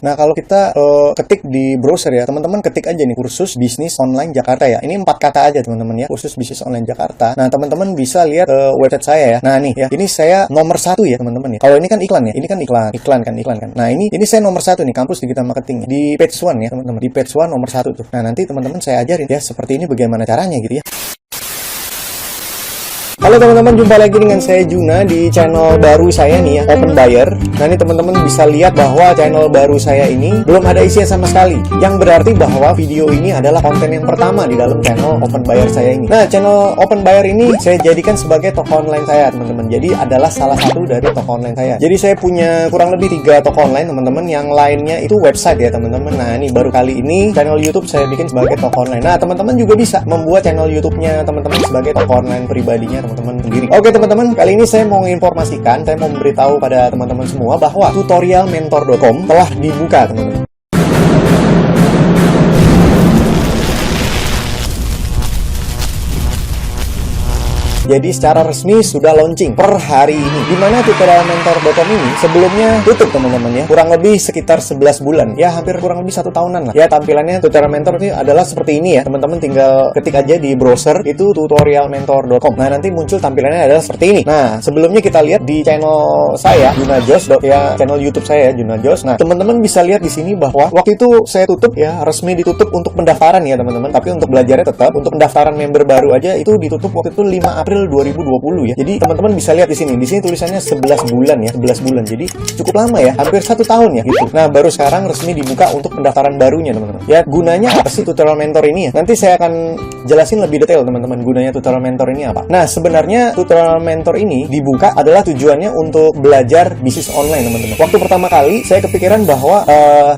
Nah, kalau kita ketik di browser ya, teman-teman ketik aja nih kursus bisnis online Jakarta ya. Ini 4 kata aja teman-teman ya, kursus bisnis online Jakarta. Nah, teman-teman bisa lihat website saya ya. Nah, nih ya, ini saya nomor 1 ya teman-teman ya. Kalau ini kan iklan ya, ini kan iklan kan. Nah, ini saya nomor 1 nih, kampus digital marketing ya. Di page 1 ya teman-teman, di page 1 nomor 1 tuh. Nah, nanti teman-teman saya ajarin ya seperti ini bagaimana caranya gitu ya. Halo teman-teman, jumpa lagi dengan saya Juna di channel baru saya nih ya, Open Buyer. Nah, ini teman-teman bisa lihat bahwa channel baru saya ini belum ada isinya sama sekali. Yang berarti bahwa video ini adalah konten yang pertama di dalam channel Open Buyer saya ini. Nah, channel Open Buyer ini saya jadikan sebagai toko online saya, teman-teman. Jadi adalah salah satu dari toko online saya. Jadi saya punya kurang lebih 3 toko online, teman-teman. Yang lainnya itu website ya, teman-teman. Nah, ini baru kali ini channel YouTube saya bikin sebagai toko online. Nah, teman-teman juga bisa membuat channel YouTube-nya teman-teman sebagai toko online pribadinya teman-teman sendiri. Oke teman-teman, kali ini saya mau menginformasikan, saya mau memberitahu pada teman-teman semua bahwa tutorialmentor.com telah dibuka teman-teman. Jadi secara resmi sudah launching per hari ini. Dimana tutorialmentor.com ini sebelumnya tutup teman-teman ya. Kurang lebih sekitar 11 bulan. Ya hampir kurang lebih 1 tahunan lah. Ya tampilannya Tutorial Mentor ini adalah seperti ini ya. Teman-teman tinggal ketik aja di browser itu tutorialmentor.com. Nah nanti muncul tampilannya adalah seperti ini. Nah sebelumnya kita lihat di channel saya Juna Jos ya, channel YouTube saya Juna Jos. Nah teman-teman bisa lihat di sini bahwa waktu itu saya tutup ya, resmi ditutup untuk pendaftaran ya teman-teman. Tapi untuk belajarnya tetap, untuk pendaftaran member baru aja itu ditutup waktu itu 5 April 2020 ya. Jadi teman-teman bisa lihat di sini. Di sini tulisannya 11 bulan ya, 11 bulan. Jadi cukup lama ya, hampir 1 tahun ya gitu. Nah, baru sekarang resmi dibuka untuk pendaftaran barunya, teman-teman. Ya, gunanya apa sih tutorial mentor ini ya? Nanti saya akan jelasin lebih detail, teman-teman, gunanya tutorial mentor ini apa. Nah, sebenarnya tutorial mentor ini dibuka adalah tujuannya untuk belajar bisnis online, teman-teman. Waktu pertama kali saya kepikiran bahwa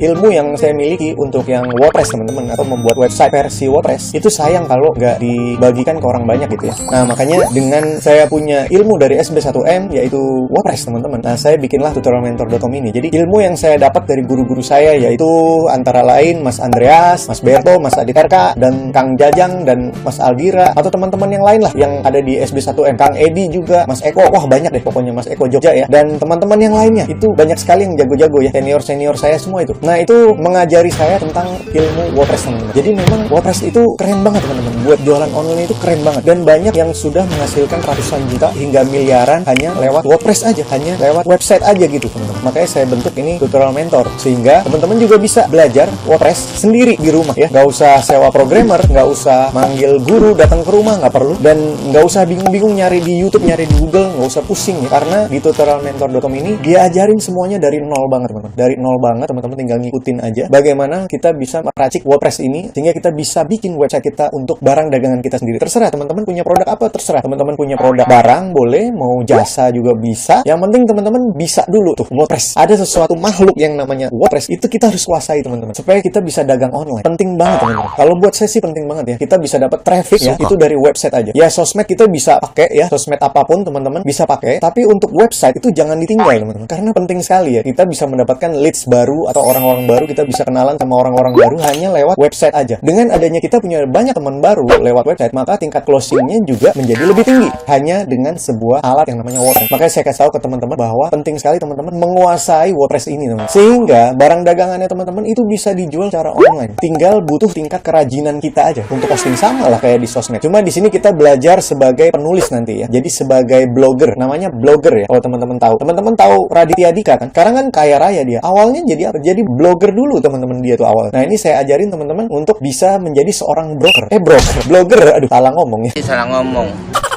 ilmu yang saya miliki untuk yang WordPress, teman-teman, atau membuat website versi WordPress itu sayang kalau nggak dibagikan ke orang banyak gitu ya. Nah, makanya dengan saya punya ilmu dari SB1M yaitu WordPress teman-teman. Nah saya bikinlah tutorialmentor.com ini. Jadi ilmu yang saya dapat dari guru-guru saya yaitu antara lain Mas Andreas, Mas Berto, Mas Adit RK, dan Kang Jajang, dan Mas Algira, atau teman-teman yang lain lah yang ada di SB1M. Kang Edi juga, Mas Eko, wah banyak deh pokoknya, Mas Eko Jogja ya. Dan teman-teman yang lainnya itu banyak sekali yang jago-jago ya, senior-senior saya semua itu. Nah itu mengajari saya tentang ilmu WordPress teman-teman. Jadi memang WordPress itu keren banget teman-teman. Buat jualan online itu keren banget. Dan banyak yang sudah menghasilkan ratusan juta hingga miliaran hanya lewat WordPress aja, hanya lewat website aja gitu teman-teman. Makanya saya bentuk ini tutorial mentor sehingga teman-teman juga bisa belajar WordPress sendiri di rumah ya. Nggak usah sewa programmer, nggak usah manggil guru datang ke rumah, nggak perlu, dan nggak usah bingung-bingung nyari di YouTube, nyari di Google, nggak usah pusing ya. Karena di tutorialmentor.com ini diajarin semuanya dari nol banget teman-teman. Dari nol banget teman-teman tinggal ngikutin aja bagaimana kita bisa meracik WordPress ini sehingga kita bisa bikin website kita untuk barang dagangan kita sendiri. Terserah teman-teman punya produk apa, terserah teman-teman punya produk barang boleh, mau jasa juga bisa. Yang penting teman-teman bisa dulu tuh WordPress. Ada sesuatu makhluk yang namanya WordPress, itu kita harus kuasai teman-teman supaya kita bisa dagang online. Penting banget teman-teman. Kalau buat saya sih penting banget ya. Kita bisa dapat traffic ya, itu dari website aja. Ya sosmed kita bisa pakai ya, sosmed apapun teman-teman bisa pakai. Tapi untuk website itu jangan ditinggal teman-teman. Karena penting sekali ya. Kita bisa mendapatkan leads baru atau orang-orang baru, kita bisa kenalan sama orang-orang baru hanya lewat website aja. Dengan adanya kita punya banyak teman baru lewat website, maka tingkat closingnya juga menjadi lebih tinggi hanya dengan sebuah alat yang namanya WordPress. Makanya saya kasih tahu ke teman-teman bahwa penting sekali teman-teman menguasai WordPress ini teman-teman. Sehingga barang dagangannya teman-teman itu bisa dijual secara online. Tinggal butuh tingkat kerajinan kita aja untuk posting, sama lah kayak di sosmed. Cuma di sini kita belajar sebagai penulis nanti ya. Jadi sebagai blogger, namanya blogger ya. Kalau teman-teman tahu. Teman-teman tahu Raditya Dika kan? Sekarang kan kaya raya dia. Awalnya jadi apa? Jadi blogger dulu teman-teman dia tuh awal. Nah, ini saya ajarin teman-teman untuk bisa menjadi seorang broker. Blogger. Aduh, salah ngomong ya. Salah ngomong.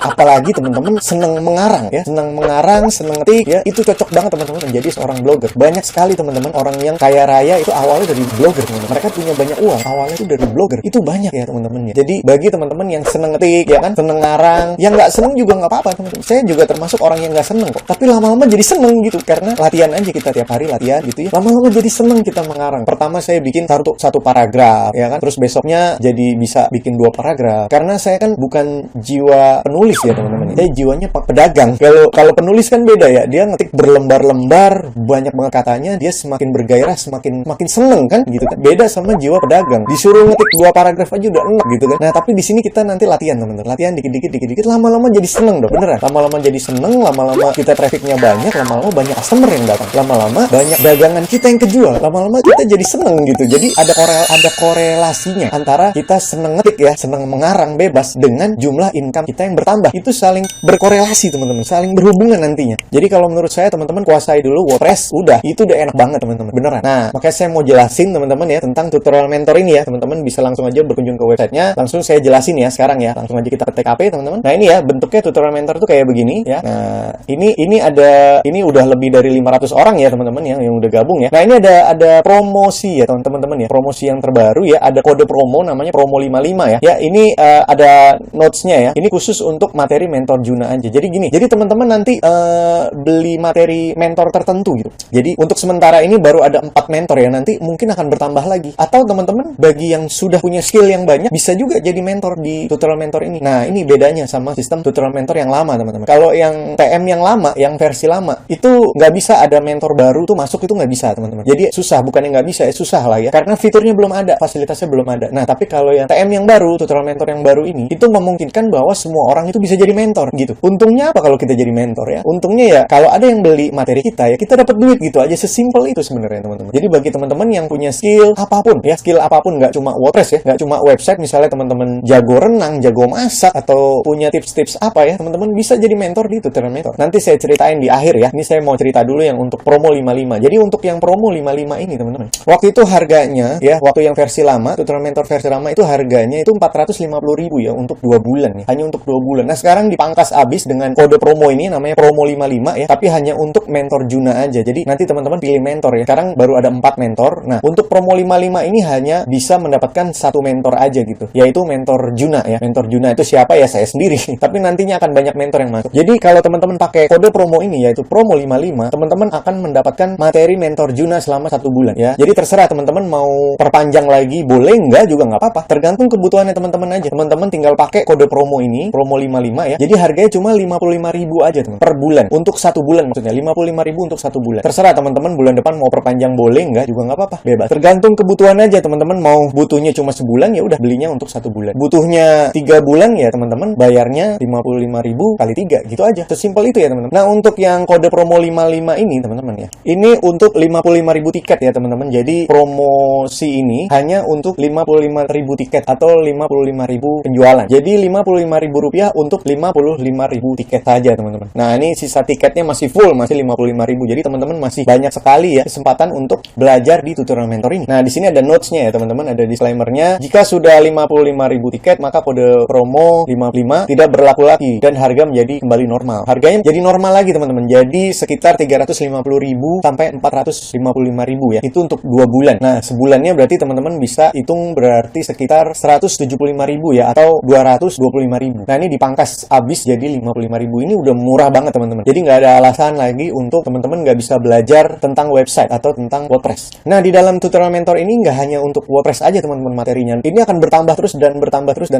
Apalagi teman-teman seneng mengarang ya, seneng mengarang, seneng ngetik ya, itu cocok banget teman-teman menjadi seorang blogger. Banyak sekali teman-teman orang yang kaya raya itu awalnya dari blogger teman-teman. Mereka punya banyak uang awalnya itu dari blogger. Itu banyak ya teman-teman ya. Jadi bagi teman-teman yang seneng ngetik ya kan, seneng ngarang, yang nggak seneng juga nggak apa-apa teman-teman. Saya juga termasuk orang yang nggak seneng kok. Tapi lama-lama jadi seneng gitu karena latihan aja, kita tiap hari latihan gitu ya. Lama-lama jadi seneng kita mengarang. Pertama saya bikin satu paragraf ya kan, terus besoknya jadi bisa bikin 2 paragraf. Karena saya kan bukan jiwa penulis penulis ya teman-teman. Saya jiwanya pedagang. Kalau penulis kan beda ya. Dia ngetik berlembar-lembar, banyak banget katanya, dia semakin bergairah, makin seneng kan gitu kan. Beda sama jiwa pedagang. Disuruh ngetik 2 paragraf aja udah enak gitu kan. Nah, tapi di sini kita nanti latihan teman-teman. Latihan dikit-dikit lama-lama jadi seneng dong. Beneran. Lama-lama jadi seneng, lama-lama kita trafficnya banyak, lama-lama banyak customer yang datang. Lama-lama banyak dagangan kita yang kejual. Lama-lama kita jadi seneng gitu. Jadi ada korelasinya antara kita seneng ngetik ya, seneng mengarang bebas dengan jumlah income kita yang bertambah. Itu saling berkorelasi teman-teman, saling berhubungan nantinya. Jadi kalau menurut saya teman-teman kuasai dulu WordPress, udah itu udah enak banget teman-teman, beneran. Nah, makanya saya mau jelasin teman-teman ya tentang tutorial mentor ini ya. Teman-teman bisa langsung aja berkunjung ke websitenya, langsung saya jelasin ya sekarang ya. Langsung aja kita ke TKP teman-teman. Nah, ini ya bentuknya tutorial mentor tuh kayak begini ya. Nah, ini udah lebih dari 500 orang ya teman-teman yang udah gabung ya. Nah, ini ada promosi ya teman-teman ya. Promosi yang terbaru ya, ada kode promo namanya promo 55 ya. Ya, ini ada notes-nya ya. Ini khusus untuk materi mentor Juna aja. Jadi gini, jadi teman-teman nanti beli materi mentor tertentu gitu. Jadi untuk sementara ini baru ada 4 mentor ya, nanti mungkin akan bertambah lagi. Atau teman-teman bagi yang sudah punya skill yang banyak bisa juga jadi mentor di tutorial mentor ini. Nah, ini bedanya sama sistem tutorial mentor yang lama teman-teman. Kalau yang TM yang lama, yang versi lama, itu nggak bisa ada mentor baru tuh masuk, itu nggak bisa teman-teman. Jadi susah, bukannya nggak bisa ya, susah lah ya. Karena fiturnya belum ada, fasilitasnya belum ada. Nah, tapi kalau yang TM yang baru, tutorial mentor yang baru ini, itu memungkinkan bahwa semua orang itu bisa jadi mentor gitu. Untungnya apa kalau kita jadi mentor ya? Untungnya ya kalau ada yang beli materi kita ya, kita dapat duit gitu aja, sesimpel itu sebenarnya teman-teman. Jadi bagi teman-teman yang punya skill apapun ya, skill apapun, nggak cuma WordPress ya, nggak cuma website, misalnya teman-teman jago renang, jago masak, atau punya tips-tips apa ya, teman-teman bisa jadi mentor di tutorial mentor. Nanti saya ceritain di akhir ya. Ini saya mau cerita dulu yang untuk promo 55. Jadi untuk yang promo 55 ini teman-teman, waktu itu harganya ya, waktu yang versi lama, tutorial mentor versi lama itu harganya itu 450.000 ya untuk 2 bulan ya, hanya untuk 2 bulan. Nah, sekarang dipangkas habis dengan kode promo ini namanya promo 55 ya, tapi hanya untuk mentor Juna aja. Jadi nanti teman-teman pilih mentor ya. Sekarang baru ada 4 mentor. Nah, untuk promo 55 ini hanya bisa mendapatkan 1 mentor aja gitu, yaitu mentor Juna ya. Mentor Juna itu siapa ya? Saya sendiri. Tapi nantinya akan banyak mentor yang masuk. Jadi kalau teman-teman pakai kode promo ini yaitu promo 55, teman-teman akan mendapatkan materi mentor Juna selama 1 bulan ya. Jadi terserah teman-teman mau perpanjang lagi, boleh enggak juga nggak apa-apa. Tergantung kebutuhannya teman-teman aja. Teman-teman tinggal pakai kode promo ini, promo 55 ya. Jadi harganya cuma 55.000 aja teman per bulan. Untuk 1 bulan maksudnya, 55.000 untuk 1 bulan. Terserah teman-teman bulan depan mau perpanjang boleh enggak juga nggak apa-apa. Bebas. Tergantung kebutuhan aja teman-teman, mau butuhnya cuma sebulan ya udah belinya untuk 1 bulan. Butuhnya 3 bulan ya teman-teman bayarnya 55.000 kali 3 gitu aja. Sesimpel itu ya teman-teman. Nah, untuk yang kode promo 55 ini teman-teman ya. Ini untuk 55.000 tiket ya teman-teman. Jadi promosi ini hanya untuk 55.000 tiket atau 55.000 penjualan. Jadi Rp55.000 untuk 55.000 tiket saja teman-teman. Nah, ini sisa tiketnya masih full, masih 55.000. Jadi teman-teman masih banyak sekali ya kesempatan untuk belajar di tutorial mentor ini. Nah, di sini ada notes-nya ya teman-teman, ada disclaimer-nya. Jika sudah 55.000 tiket, maka kode promo 55 tidak berlaku lagi dan harga menjadi kembali normal. Harganya jadi normal lagi teman-teman. Jadi sekitar 350.000 sampai 455.000 ya. Itu untuk 2 bulan. Nah, sebulannya berarti teman-teman bisa hitung berarti sekitar 175.000 ya atau 225.000. Nah, ini dipangkas habis jadi 55.000. Ini udah murah banget teman-teman. Jadi nggak ada alasan lagi untuk teman-teman nggak bisa belajar tentang website atau tentang WordPress. Nah, di dalam tutorial mentor ini nggak hanya untuk WordPress aja teman-teman materinya. Ini akan bertambah terus dan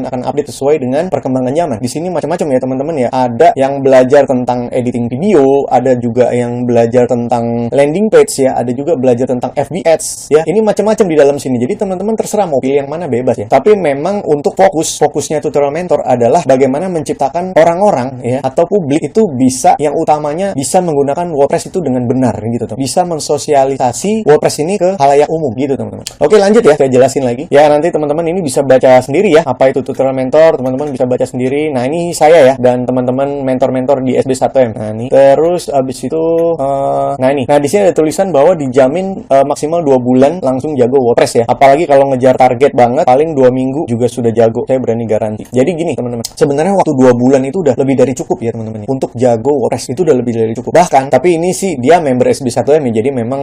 akan update sesuai dengan perkembangan zaman. Di sini macam-macam ya teman-teman ya. Ada yang belajar tentang editing video, ada juga yang belajar tentang landing page ya, ada juga belajar tentang FB Ads ya. Ini macam-macam di dalam sini. Jadi teman-teman terserah mau pilih yang mana, bebas ya. Tapi memang untuk fokusnya tutorial mentor adalah bagaimana menciptakan orang-orang ya atau publik itu bisa, yang utamanya bisa menggunakan WordPress itu dengan benar gitu teman. Bisa mensosialisasi WordPress ini ke khalayak umum gitu teman-teman. Oke, lanjut ya, saya jelasin lagi. Ya, nanti teman-teman ini bisa baca sendiri ya apa itu tutorial mentor, teman-teman bisa baca sendiri. Nah, ini saya ya dan teman-teman mentor-mentor di SD1M. Nah, ini terus abis itu nah ini. Nah, di sini ada tulisan bahwa dijamin maksimal 2 bulan langsung jago WordPress ya. Apalagi kalau ngejar target banget, paling 2 minggu juga sudah jago. Saya berani garansi. Jadi gini teman-teman, sebenarnya waktu 2 bulan itu udah lebih dari cukup ya teman-teman. Untuk jago WordPress itu udah lebih dari cukup. Bahkan, tapi ini sih dia member SB1M ya. Jadi memang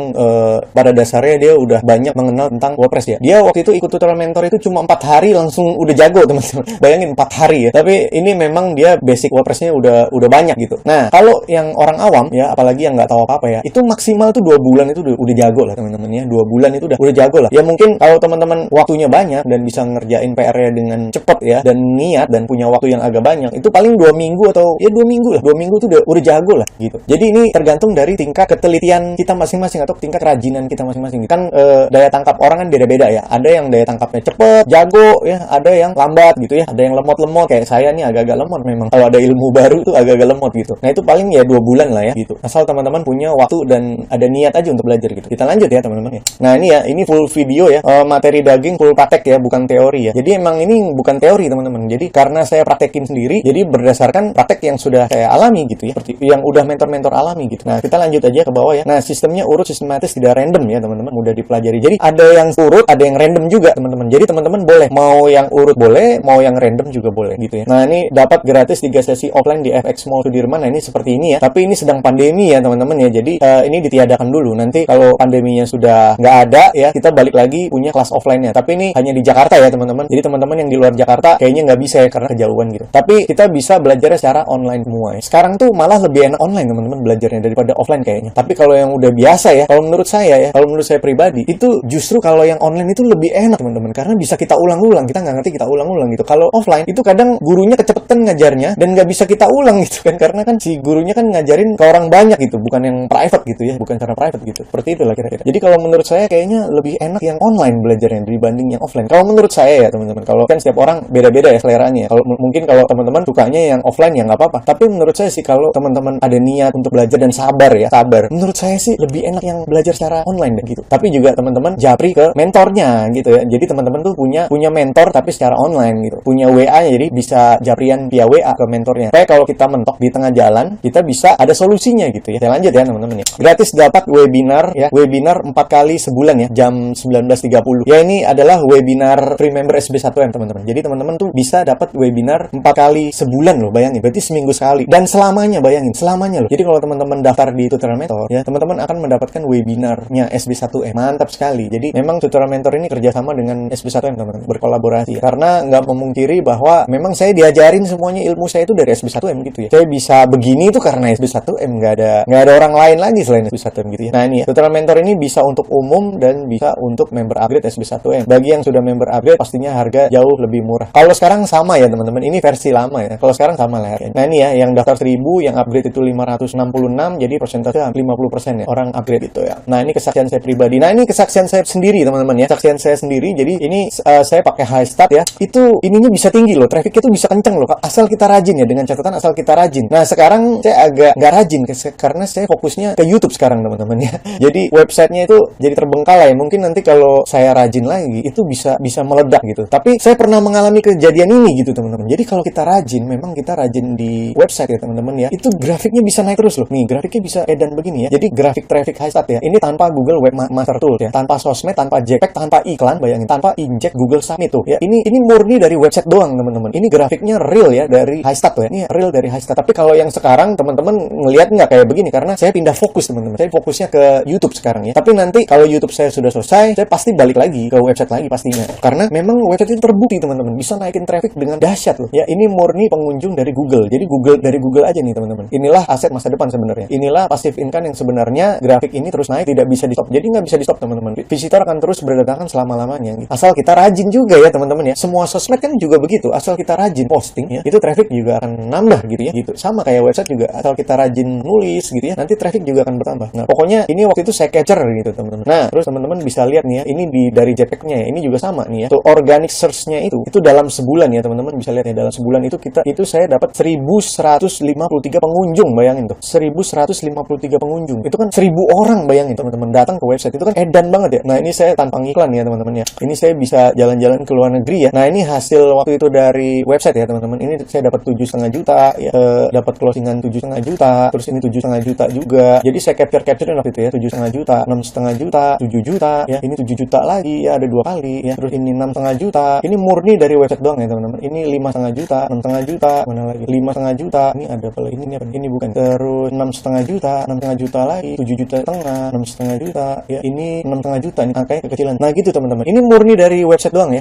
pada dasarnya dia udah banyak mengenal tentang WordPress ya. Dia waktu itu ikut tutorial mentor itu cuma 4 hari langsung udah jago teman-teman. Bayangin 4 hari ya. Tapi ini memang dia basic WordPress-nya udah banyak gitu. Nah, kalau yang orang awam ya, apalagi yang nggak tahu apa-apa ya, itu maksimal tuh 2 bulan itu udah jago lah teman-teman ya. 2 bulan itu udah jago lah. Ya mungkin kalau teman-teman waktunya banyak dan bisa ngerjain PR-nya dengan cepat ya dan niat dan punya waktu yang agak banyak, banyak, itu paling 2 minggu atau ya 2 minggu lah. 2 minggu tuh udah jago lah gitu. Jadi ini tergantung dari tingkat ketelitian kita masing-masing atau tingkat kerajinan kita masing-masing. Kan daya tangkap orang kan beda-beda ya. Ada yang daya tangkapnya cepet, jago ya, ada yang lambat gitu ya. Ada yang lemot-lemot kayak saya nih agak-agak lemot memang. Kalau ada ilmu baru tuh agak-agak lemot gitu. Nah, itu paling ya 2 bulan lah ya gitu. Asal teman-teman punya waktu dan ada niat aja untuk belajar gitu. Kita lanjut ya teman-teman ya. Nah, ini ya, ini full video ya. Materi daging full praktek ya, bukan teori ya. Jadi emang ini bukan teori teman-teman. Jadi karena saya praktekin sendiri, jadi berdasarkan praktek yang sudah saya alami gitu ya. Seperti yang udah mentor-mentor alami gitu. Nah, kita lanjut aja ke bawah ya. Nah, sistemnya urut, sistematis, tidak random ya teman-teman. Mudah dipelajari. Jadi ada yang urut, ada yang random juga teman-teman. Jadi teman-teman boleh mau yang urut boleh, mau yang random juga boleh gitu ya. Nah, ini dapat gratis 3 sesi offline di FX Mall Sudirman. Nah, ini seperti ini ya. Tapi ini sedang pandemi ya teman-teman ya. Jadi ini ditiadakan dulu. Nanti kalau pandeminya sudah nggak ada ya, kita balik lagi punya kelas offline-nya. Tapi ini hanya di Jakarta ya teman-teman. Jadi teman-teman yang di luar Jakarta kayaknya nggak bisa ya karena kejauhan gitu. Tapi kita bisa belajarnya secara online semua ya. Sekarang tuh malah lebih enak online teman-teman belajarnya daripada offline kayaknya. Tapi kalau yang udah biasa ya, kalau menurut saya ya, kalau menurut saya pribadi, itu justru kalau yang online itu lebih enak teman-teman. Karena bisa kita ulang-ulang. Kita nggak ngerti, kita ulang-ulang gitu. Kalau offline itu kadang gurunya kecepetan ngajarnya dan nggak bisa kita ulang gitu kan. Karena kan si gurunya kan ngajarin ke orang banyak gitu, bukan yang private gitu ya, bukan cara private gitu. Seperti itulah kira-kira. Jadi kalau menurut saya kayaknya lebih enak yang online belajarnya dibanding yang offline. Kalau menurut saya ya teman-teman. Kalau kan setiap orang beda-beda ya seleranya. Kalau mungkin kalau teman-teman sukanya yang offline ya nggak apa-apa. Tapi menurut saya sih kalau teman-teman ada niat untuk belajar dan sabar ya, sabar. Menurut saya sih lebih enak yang belajar secara online deh gitu. Tapi juga teman-teman japri ke mentornya gitu ya. Jadi teman-teman tuh punya mentor tapi secara online gitu. Punya WA-nya jadi bisa japrian via WA ke mentornya. Kayak kalau kita mentok di tengah jalan, kita bisa ada solusinya gitu ya. Saya lanjut ya teman-teman ya. Gratis dapat webinar ya. Webinar 4 kali sebulan ya, jam 19.30. Ya ini adalah webinar free member SB1M teman-teman. Jadi teman-teman tuh bisa dapat webinar 4 kali sebulan loh, bayangin. Berarti seminggu sekali. Dan selamanya, bayangin, selamanya loh. Jadi kalau teman-teman daftar di Tutorial Mentor ya, teman-teman akan mendapatkan webinarnya SB1M. Mantap sekali. Jadi memang Tutorial Mentor ini kerjasama dengan SB1M teman-teman, berkolaborasi ya. Karena nggak memungkiri bahwa memang saya diajarin semuanya ilmu saya itu dari SB1M gitu ya. Saya bisa begini itu karena SB1M, nggak ada orang lain lagi selain SB1M gitu ya. Nah ini ya, Tutorial Mentor ini bisa untuk umum dan bisa untuk member upgrade SB1M. Bagi yang sudah member upgrade pastinya harga jauh lebih murah. Kalau sekarang sama ya teman-teman, ini versi lama ya. Kalau sekarang sama lah ya. Nah ini ya, yang daftar 1000, yang upgrade itu 566, jadi persentase 50% ya orang upgrade itu ya. Nah ini kesaksian saya pribadi. Nah ini kesaksian saya sendiri teman-teman ya. Kesaksian saya sendiri. Jadi ini saya pakai high start ya. Itu ininya bisa tinggi loh, trafficnya tuh bisa kenceng loh. Asal kita rajin ya, dengan catatan asal kita rajin. Nah sekarang saya agak nggak rajin karena saya fokusnya ke YouTube sekarang teman-teman ya. Jadi websitenya itu jadi terbengkalai. Mungkin nanti kalau saya rajin lagi itu bisa meledak gitu. Tapi saya pernah mengalami kejadian ini gitu teman-teman. Jadi kalau kita rajin, memang kita rajin di website ya teman-teman ya, itu grafiknya bisa naik terus loh. Nih grafiknya bisa edan begini ya. Jadi grafik traffic high start ya. Ini tanpa Google Webmaster Tools ya, tanpa sosmed, tanpa JPEG, tanpa iklan, bayangin, tanpa inject Google Summit tuh ya. Ini murni dari website doang teman-teman. Ini grafiknya real ya dari high start tuh ya. Ini real dari high start. Tapi kalau yang sekarang teman-teman ngelihat nggak kayak begini karena saya pindah fokus teman-teman. Saya fokusnya ke YouTube sekarang ya. Tapi nanti kalau YouTube saya sudah selesai, saya pasti balik lagi ke website lagi pastinya. Karena memang website itu terbukti teman-teman bisa naikin traffic dengan dahsyat loh. Ya ini murni pengunjung dari Google. Jadi dari Google aja nih teman-teman. Inilah aset masa depan sebenarnya. Inilah passive income yang sebenarnya grafik ini terus naik, tidak bisa di stop. Jadi nggak bisa di stop teman-teman. Visitor akan terus berdatangan selama-lamanya. Gitu. Asal kita rajin juga ya teman-teman ya. Semua sosmed kan juga begitu. Asal kita rajin posting ya, itu traffic juga akan nambah gitu ya. Gitu. Sama kayak website juga. Asal kita rajin nulis gitu ya, nanti traffic juga akan bertambah. Nah pokoknya ini waktu itu saya capture gitu teman-teman. Nah terus teman-teman bisa lihat nih ya. Ini dari JPEG-nya ya. Ini juga sama nih ya. Tuh organic search-nya itu dalam sebulan ya teman-teman bisa lihat ya, dalam sebulan itu saya dapat 1153 pengunjung, bayangin tuh 1153 pengunjung, itu kan 1000 orang, bayangin teman-teman datang ke website itu kan edan banget ya. Nah ini saya tanpa iklan ya teman-teman ya, ini saya bisa jalan-jalan ke luar negeri ya. Nah ini hasil waktu itu dari website ya teman-teman, ini saya dapat 7,5 juta ya, dapat closingan 7,5 juta, terus ini 7,5 juta juga. Jadi saya capture waktu itu ya, 7,5 juta, 6,5 juta, 7 juta ya, ini 7 juta lagi ya, ada 2 kali ya, terus ini 6,5 juta, ini murni dari website doang ya teman-teman. Ini 5,5 juta, 6,5 juta, mana lagi 5,5 juta, ini ada apa lagi, ini bukan, terus 6,5 juta, 6,5 juta lagi, 7 juta setengah, 6,5 juta ya, ini 6,5 juta, ini angkanya kekecilan. Nah gitu teman-teman, ini murni dari website doang ya,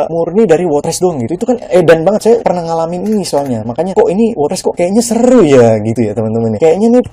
murni dari WordPress doang gitu. Itu kan edan banget, saya pernah ngalamin ini soalnya, makanya kok ini WordPress kok kayaknya seru ya gitu ya teman-teman ya.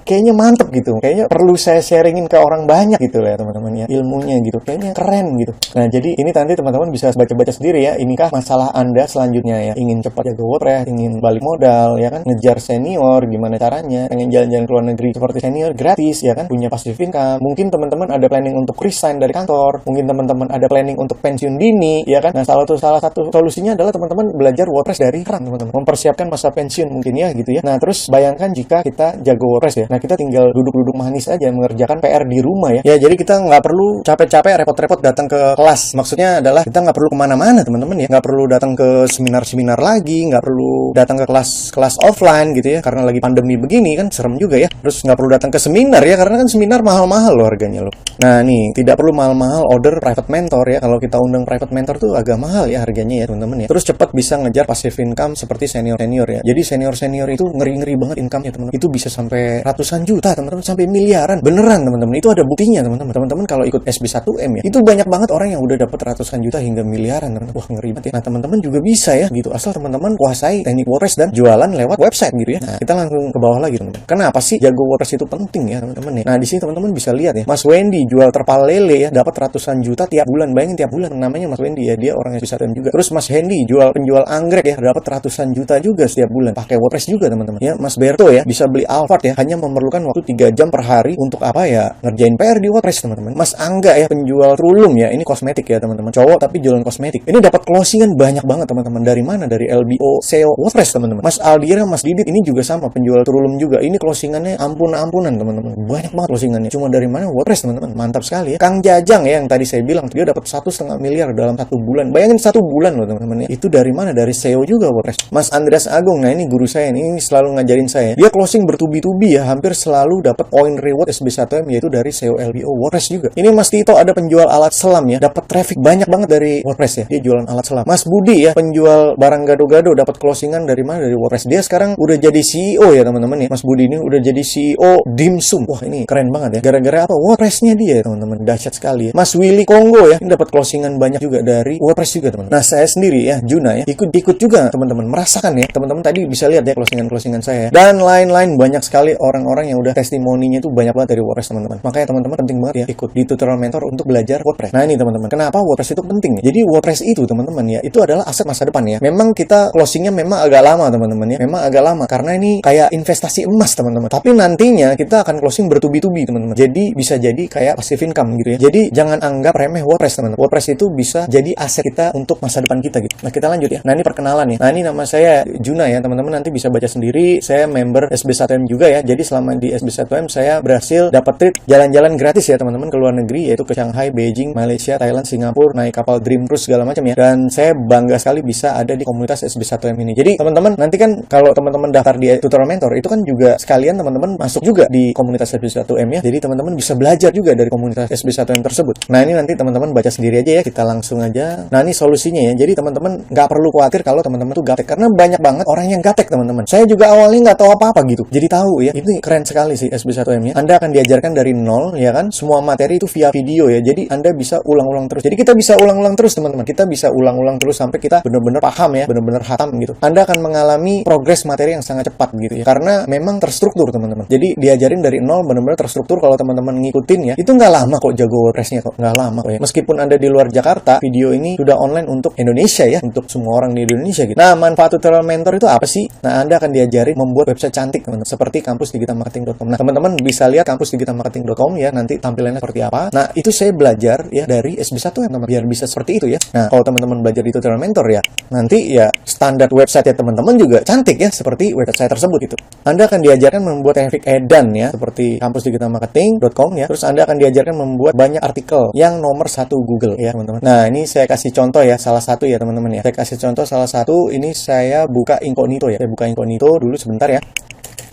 Kayaknya mantep gitu, kayaknya perlu saya sharingin ke orang banyak gitu lah ya teman-teman ya, ilmunya gitu, kayaknya keren gitu. Nah jadi ini nanti teman-teman bisa baca-baca sendiri ya. Inikah masalah Anda selanjutnya ya, ingin cepat jago WordPress, ingin balik modal, ya kan, ngejar senior, gimana caranya, pengen jalan-jalan ke luar negeri seperti senior gratis, ya kan, punya passive income. Mungkin teman-teman ada planning untuk resign dari kantor, mungkin teman-teman ada planning untuk pensiun dini, ya kan. Nah, salah satu solusinya adalah teman-teman belajar WordPress dari sekarang, teman-teman, mempersiapkan masa pensiun mungkin ya gitu ya. Nah, terus bayangkan jika kita jago WordPress ya, nah kita tinggal duduk-duduk manis aja mengerjakan PR di rumah ya. Ya, jadi kita nggak perlu capek-capek repot-repot datang ke kelas. Maksudnya adalah kita nggak perlu kemana-mana, teman-teman ya, nggak perlu datang ke seminar-seminar lagi, nggak perlu datang ke kelas offline gitu ya, karena lagi pandemi begini kan serem juga ya. Terus nggak perlu datang ke seminar ya, karena kan seminar mahal-mahal loh harganya loh. Nah nih, tidak perlu mahal-mahal order private mentor ya. Kalau kita undang private mentor tuh agak mahal ya harganya ya teman-teman ya. Terus cepat bisa ngejar passive income seperti senior-senior ya. Jadi senior-senior itu ngeri-ngeri banget income-nya teman-teman. Itu bisa sampai ratusan juta teman-teman, sampai miliaran. Beneran teman-teman, itu ada buktinya teman-teman. Teman-teman kalau ikut SB1M ya, itu banyak banget orang yang udah dapat ratusan juta hingga miliaran teman-teman. Wah ngeri banget ya. Nah teman-teman juga bisa ya gitu, asal teman-teman kuasai teknik WordPress dan jualan lewat website gitu ya. Nah kita langsung ke bawah lagi teman-teman. Kenapa sih jago WordPress itu penting ya teman-teman ya? Nah di sini teman-teman bisa lihat ya, Mas Wendy jual terpal lele ya, dapat ratusan juta tiap bulan. Bayangin tiap bulan, namanya Mas Wendy ya, dia orang SB1M juga. Terus Mas Hendy penjual anggrek ya, dapat ratusan juta juga setiap bulan, pakai WordPress juga teman-teman ya. Mas Berto ya bisa beli Alphard ya, hanya memerlukan waktu 3 jam per hari untuk apa ya, ngerjain PR di WordPress teman-teman. Mas Angga ya, penjual Trulum ya, ini kosmetik ya teman-teman, cowok tapi jualan kosmetik, ini dapat closingan banyak banget teman-teman. Dari mana? Dari LBO SEO WordPress teman-teman. Mas Aldira, Mas Didit ini juga sama, penjual Trulum juga, ini closingannya ampun-ampunan teman-teman, banyak banget closingannya. Cuma dari mana? WordPress teman-teman, mantap sekali ya. Kang Jajang ya, yang tadi saya bilang dia dapat 1,5 miliar dalam 1 bulan. Bayangin 1 bulan loh teman-teman ya. Itu dari mana? Dari SEO juga WordPress. Mas Andreas Agung, nah ini guru saya ini selalu ngajarin saya. Dia closing bertubi-tubi ya, hampir selalu dapat poin reward SB1M, yaitu dari SEO LBO WordPress juga. Ini Mas Tito ada penjual alat selam ya, dapat traffic banyak banget dari WordPress ya. Dia jualan alat selam. Mas Budi ya, penjual barang gado-gado, dapat closingan dari mana? Dari WordPress. Dia sekarang udah jadi CEO ya teman-teman ya. Mas Budi ini udah jadi CEO Dimsum. Wah ini keren banget ya. Gara-gara apa? WordPress-nya dia ya teman-teman. Dahsyat sekali ya. Mas Willy Kongo ya, ini dapat closingan banyak juga dari WordPress juga teman-teman. Nah saya sendiri ya, Juna ya, ikut juga teman-teman, merasakan ya. Teman-teman tadi bisa lihat ya closingan saya. Dan lain-lain, banyak sekali orang-orang yang udah testimoninya itu banyak banget dari WordPress teman-teman. Makanya teman-teman penting banget ya ikut di tutorial mentor untuk belajar WordPress. Nah ini teman-teman, kenapa WordPress itu penting ya? Jadi WordPress itu teman-teman ya, itu adalah aset masa depan ya. Memang kita closingnya memang agak lama teman-teman ya, memang agak lama karena ini kayak investasi emas teman-teman. Tapi nantinya kita akan closing bertubi-tubi teman-teman. Jadi bisa jadi kayak passive income gitu ya. Jadi jangan anggap remeh WordPress teman-teman. WordPress itu bisa jadi aset kita untuk masa depan kita gitu. Nah kita lanjut ya. Nah ini perkenalan ya. Nah ini nama saya Juna ya teman-teman, nanti bisa baca sendiri. Saya member SB1M juga ya. Jadi selama di SB1M saya berhasil dapat trip jalan-jalan gratis ya teman-teman ke luar negeri, yaitu ke Shanghai, Beijing, Malaysia, Thailand, Singapura, naik kapal Dream Cruise segala macam ya. Dan saya bangga sekali bisa ada di komunitas SB1M ini. Jadi teman-teman nanti kan kalau teman-teman daftar di tutorial mentor itu kan juga sekalian teman-teman masuk juga di komunitas SB1M ya. Jadi teman-teman bisa belajar juga dari komunitas SB1M tersebut. Nah ini nanti teman-teman baca sendiri aja ya, kita langsung aja. Nah ini solusinya ya. Jadi teman-teman nggak perlu khawatir kalau teman-teman tuh gaptek, karena banyak banget orang yang gaptek teman-teman. Saya juga awalnya nggak tahu apa-apa gitu, jadi tahu ya. Itu keren sekali sih SB1M ya. Anda akan diajarkan dari nol ya kan, semua materi itu via video ya. Jadi Anda bisa ulang-ulang terus. Jadi kita bisa ulang-ulang terus teman-teman. Kita bisa ulang-ulang terus sampai kita benar-benar paham ya, benar-benar hatam gitu. Anda akan mengalami progres materi yang sangat cepat gitu ya, karena memang terstruktur teman-teman. Jadi diajarin dari nol, benar-benar terstruktur. Kalau teman-teman ngikutin ya, itu nggak lama kok jago WordPress-nya kok, nggak lama kok ya. Meskipun Anda di luar Jakarta, video ini sudah online untuk Indonesia ya, untuk semua orang di Indonesia gitu. Nah manfaat tutorial mentor itu apa sih? Nah Anda akan diajarin membuat website cantik teman-teman, seperti kampusdigitalmarketing.com. Nah teman-teman bisa lihat kampusdigitalmarketing.com ya, nanti tampilannya seperti apa. Nah itu saya belajar ya dari SB1M teman-teman, biar bisa seperti itu ya. Nah kalau teman-teman belajar di tutorial mentor ya, nanti ya standar website ya teman-teman juga cantik ya, seperti website saya tersebut itu. Anda akan diajarkan membuat traffic edan ya, seperti kampusdigitalmarketing.com ya. Terus Anda akan diajarkan membuat banyak artikel yang nomor 1 Google ya teman-teman. Nah ini saya kasih contoh ya, salah satu ya teman-teman ya. Saya kasih contoh salah satu, ini saya buka incognito ya. Saya buka incognito dulu sebentar ya.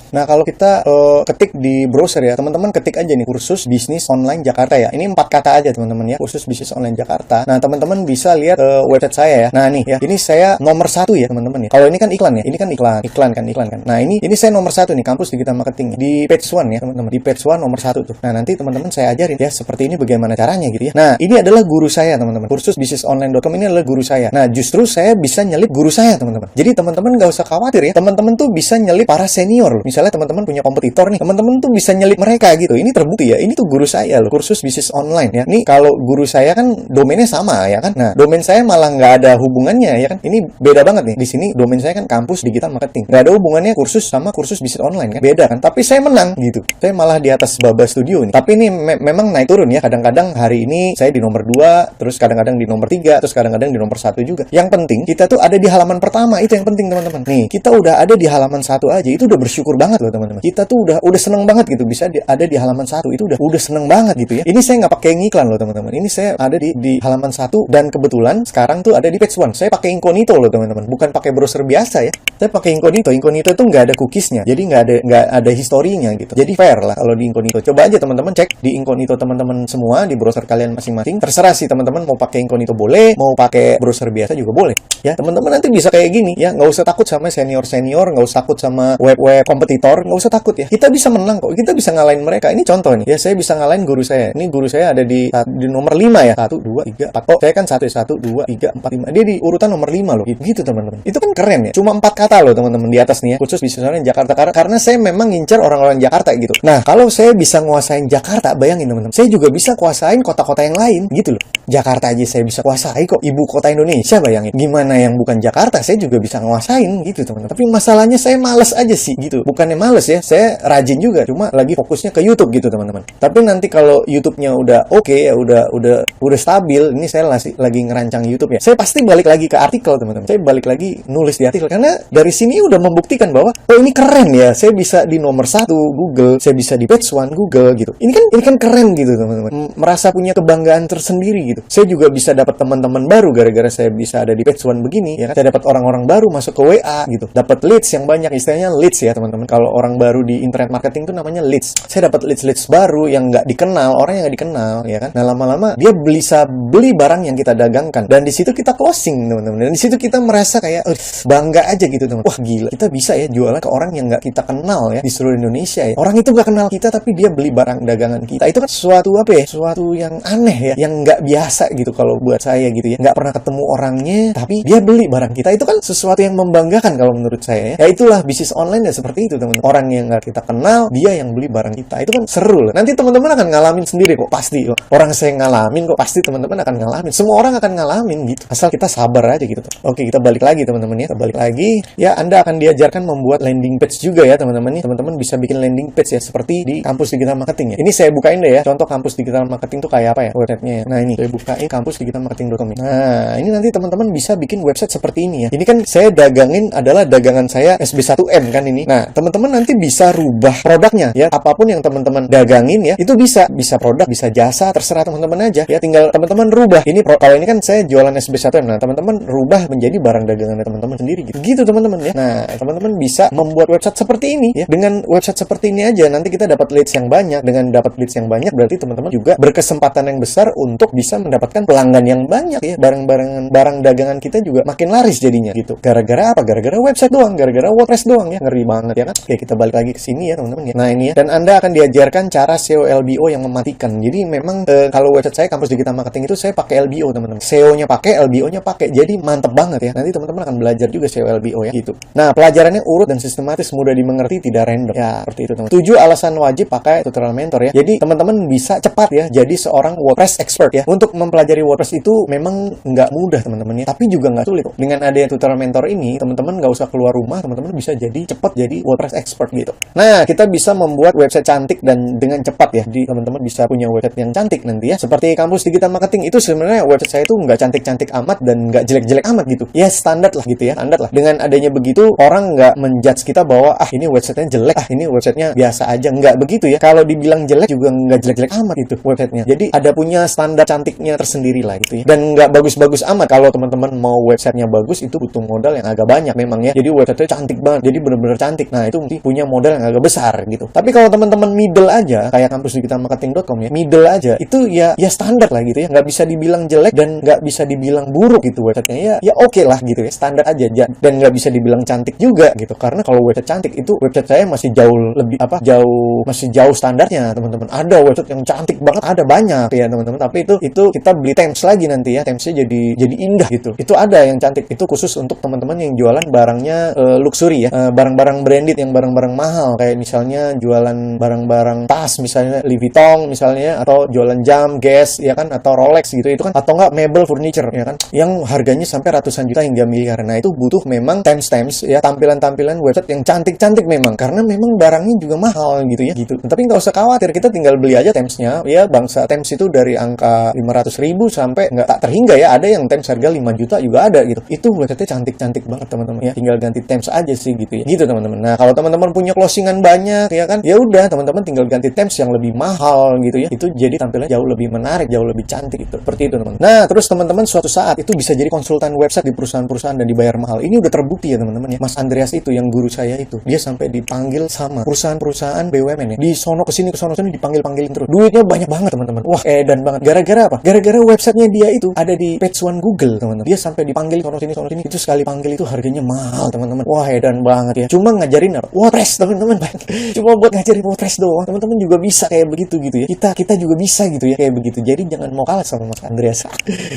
Nah, kalau kita ketik di browser ya, teman-teman ketik aja nih kursus bisnis online Jakarta ya. Ini 4 kata aja teman-teman ya, kursus bisnis online Jakarta. Nah, teman-teman bisa lihat website saya ya. Nah, nih ya, ini saya nomor 1 ya teman-teman ya. Kalau ini kan iklan ya, ini kan iklan kan. Nah, ini saya nomor 1 nih, kampus digital marketing di page 1 ya teman-teman. Di page 1 nomor 1 tuh. Nah, nanti teman-teman saya ajarin ya seperti ini bagaimana caranya gitu ya. Nah, ini adalah guru saya teman-teman. Kursus bisnisonline.com ini adalah guru saya. Nah, justru saya bisa nyelip guru saya teman-teman. Jadi teman-teman nggak usah khawatir ya. Teman-teman tuh bisa nyelip para senior loh. misalnya teman-teman punya kompetitor nih, teman-teman tuh bisa nyelip mereka gitu. Ini terbukti ya. Ini tuh guru saya loh, kursus bisnis online ya. Nih kalau guru saya kan domainnya sama ya kan. Nah, domain saya malah nggak ada hubungannya ya kan. Ini beda banget nih. Di sini domain saya kan kampus digital marketing. Nggak ada hubungannya kursus sama kursus bisnis online kan. Beda kan. Tapi saya menang gitu. Saya malah di atas Baba Studio nih. Tapi ini memang naik turun ya. Kadang-kadang hari ini saya di nomor 2, terus kadang-kadang di nomor 3, terus kadang-kadang di nomor 1 juga. Yang penting kita tuh ada di halaman pertama. Itu yang penting teman-teman. Nih, kita udah ada di halaman 1 aja. Itu udah bersyukur banget loh teman-teman. Kita tuh udah seneng banget gitu bisa ada di halaman 1. Itu udah seneng banget gitu ya. Ini saya nggak pakai ngiklan loh teman-teman. Ini saya ada di halaman 1 dan kebetulan sekarang tuh ada di page 1. Saya pakai incognito loh teman-teman. Bukan pakai browser biasa ya. Saya pakai incognito. Incognito itu nggak ada cookiesnya. Jadi nggak ada historinya gitu. Jadi fair lah kalau di incognito. Coba aja teman-teman cek di incognito teman-teman semua di browser kalian masing-masing. Terserah sih teman-teman mau pakai incognito boleh, mau pakai browser biasa juga boleh. Ya teman-teman nanti bisa kayak gini ya. Nggak usah takut sama senior-senior, nggak usah takut sama web-web kompetitor, nggak usah takut ya. Kita bisa menang kok. Kita bisa ngalahin mereka. Ini contoh nih. Ya saya bisa ngalahin guru saya. Ini guru saya ada di nomor 5 ya. 1, 2, 3, 4. Oh, saya kan 1, 2, 3, 4, 5. Dia di urutan nomor 5 loh. Gitu teman-teman. Itu kan keren ya. Cuma 4 kata loh teman-teman di atas nih ya. Khusus bisnis online Jakarta karena saya memang ngincer orang-orang Jakarta gitu. Nah, kalau saya bisa nguasain Jakarta, bayangin teman-teman. Saya juga bisa kuasain kota-kota yang lain gitu loh. Jakarta aja saya bisa kuasai kok. Ibu kota Indonesia bayangin. Gimana yang bukan Jakarta saya juga bisa nguasain gitu teman-teman. Tapi masalahnya saya males aja sih gitu. Bukannya males ya. Saya rajin juga. Cuma lagi fokusnya ke YouTube gitu teman-teman. Tapi nanti kalau YouTube-nya udah oke ya, udah stabil, ini saya lagi ngerancang YouTube ya. Saya pasti balik lagi ke artikel teman-teman. Saya balik lagi nulis di artikel karena dari sini udah membuktikan bahwa oh ini keren ya. Saya bisa di nomor 1 Google, saya bisa di page 1 Google gitu. Ini kan keren gitu teman-teman. Merasa punya kebanggaan tersendiri gitu. Saya juga bisa dapat teman-teman baru gara-gara saya bisa ada di page 1 begini ya kan. Saya dapat orang-orang baru masuk ke WA gitu. Dapat leads yang banyak, istilahnya leads ya teman-teman. Kalau orang baru di internet marketing itu namanya leads. Saya dapat leads baru yang nggak dikenal, orang yang nggak dikenal ya kan. Nah lama-lama dia bisa beli barang yang kita dagangkan dan di situ kita closing teman-teman. Dan di situ kita merasa kayak bangga aja gitu teman-teman. Wah gila, kita bisa ya jualan ke orang yang nggak kita kenal ya di seluruh Indonesia ya. Orang itu nggak kenal kita tapi dia beli barang dagangan kita. Itu kan suatu apa ya? Suatu yang aneh ya, yang nggak biasa gitu kalau buat saya gitu ya. Nggak pernah ketemu orangnya tapi dia beli barang kita. Itu kan sesuatu yang membanggakan kalau menurut saya ya. Ya itulah bisnis online ya seperti itu teman-teman. Orang yang nggak kita kenal dia yang beli barang kita. Itu kan seru loh. Nanti teman-teman akan ngalamin sendiri kok pasti. Orang saya ngalamin kok pasti teman-teman akan ngalamin. Semua orang akan ngalamin gitu. Asal kita sabar aja gitu. Oke, kita balik lagi teman-teman ya. Kita balik lagi. Ya, Anda akan diajarkan membuat landing page juga ya teman-teman nih. Teman-teman bisa bikin landing page ya seperti di kampus digital marketing ya. Ini saya bukain deh ya. Contoh kampus digital marketing tuh kayak apa ya websitenya ya. Nah, ini saya bukain kampusdigitalmarketing.com ya. Nah, ini nanti teman-teman bisa bikin website seperti ini ya. Ini kan saya dagangin adalah dagangan saya SB1M kan ini. Nah, teman-teman nanti bisa rubah produknya ya. Apapun yang teman-teman dagangin ya, itu bisa produk, bisa jasa, terserah teman-teman aja. Ya tinggal teman-teman rubah. Ini kalau ini kan saya jualan SB1M. Nah, teman-teman rubah menjadi barang dagangan teman-teman sendiri gitu. Gitu teman-teman ya. Nah, teman-teman bisa membuat website seperti ini ya. Dengan website seperti ini aja nanti kita dapat leads yang banyak. Dengan dapat leads yang banyak berarti teman-teman juga berkesempatan yang besar untuk bisa mendapatkan pelanggan yang banyak ya. Barang dagangan kita juga makin laris jadinya gitu. Gara-gara apa? Gara-gara website doang, gara-gara WordPress doang ya. Ngeri banget ya kan. Oke, kita balik lagi ke sini ya teman-teman ya. Nah, ini ya. Dan Anda akan diajarkan cara SEO LBO yang mematikan. Jadi memang kalau website saya kampus digital marketing itu saya pakai LBO teman-teman. SEO-nya pakai, LBO-nya pakai. Jadi mantep banget ya. Nanti teman-teman akan belajar juga SEO LBO ya gitu. Nah, pelajarannya urut dan sistematis, mudah dimengerti, tidak random. Ya, seperti itu teman-teman. 7 alasan wajib pakai tutorial mentor ya. Jadi teman-teman bisa cepat ya jadi seorang WordPress expert ya. Untuk mempelajari WordPress itu memang nggak mudah teman-teman ya. Tapi juga nggak sulit kok. Dengan adanya tutorial mentor ini, teman-teman nggak usah keluar rumah, teman-teman bisa jadi cepat jadi WordPress expert gitu. Nah, kita bisa membuat website cantik dan dengan cepat ya. Jadi teman-teman bisa punya website yang cantik nanti ya. Seperti kampus digital marketing itu sebenarnya website saya itu nggak cantik-cantik amat dan nggak jelek-jelek amat gitu. Ya standar lah gitu ya, standar lah. Dengan adanya begitu orang nggak menjudge kita bahwa ini websitenya jelek, ini websitenya biasa aja. Nggak begitu ya. Kalau dibilang jelek juga nggak jelek-jelek amat itu websitenya. Jadi ada punya standar cantiknya tersendiri lah gitu ya. Dan nggak bagus-bagus amat. Kalau teman-teman mau websitenya bagus itu butuh modal yang agak banyak memang ya. Jadi websitenya cantik banget. Jadi benar-benar cantik. Nah itu mesti punya modal yang agak besar gitu. Tapi kalau teman-teman middle aja kayak kampusdigitalmarketing.com ya, middle aja itu ya standar lah gitu ya. Nggak bisa dibilang jelek dan nggak bisa dibilang buruk gitu websitenya. Ya oke lah gitu ya. Standar aja. Dan nggak bisa dibilang cantik juga gitu. Karena kalau website cantik itu website saya masih jauh lebih masih jauh standarnya teman-teman. Ada website yang cantik banget, ada banyak ya teman-teman. Tapi itu kita beli themes lagi nanti ya. Themesnya jadi indah gitu. Itu ada ada yang cantik. Itu khusus untuk teman-teman yang jualan barangnya luxury ya, barang-barang branded, yang barang-barang mahal, kayak misalnya jualan barang-barang tas misalnya Louis Vuitton misalnya, atau jualan jam, Guess ya kan, atau Rolex gitu itu kan, atau enggak mebel furniture ya kan, yang harganya sampai ratusan juta hingga miliaran. Nah itu butuh memang timestamps ya, tampilan-tampilan website yang cantik-cantik memang, karena memang barangnya juga mahal gitu ya gitu. Tapi nggak usah khawatir, kita tinggal beli aja tempsnya ya bangsa. Temps itu dari angka 500.000 sampai nggak tak terhingga ya, ada yang temps harga 5 juta juga ada gitu. Itu website cantik-cantik banget teman-teman ya, tinggal ganti temps aja sih gitu ya, gitu teman-teman. Nah kalau teman-teman punya closingan banyak ya kan, ya udah teman-teman tinggal ganti temps yang lebih mahal gitu ya, itu jadi tampilannya jauh lebih menarik, jauh lebih cantik gitu, seperti itu teman-teman. Nah terus teman-teman suatu saat itu bisa jadi konsultan website di perusahaan-perusahaan dan dibayar mahal. Ini udah terbukti ya teman-teman ya. Mas Andreas itu yang guru saya itu, dia sampai dipanggil sama perusahaan-perusahaan BUMN ya, di sono kesini dipanggil-panggilin terus, duitnya banyak banget teman-teman. Wah edan banget. Gara-gara apa? Gara-gara websitenya dia itu ada di page one Google teman-teman. Dia sampai dipanggil sono sini, itu sekali panggil itu harganya mahal teman-teman. Wah edan banget ya. Cuma ngajarin apa? WordPress teman-teman. Cuma buat ngajarin WordPress doang. Teman-teman juga bisa kayak begitu gitu ya. Kita juga bisa gitu ya kayak begitu. Jadi jangan mau kalah sama Mas Andreas.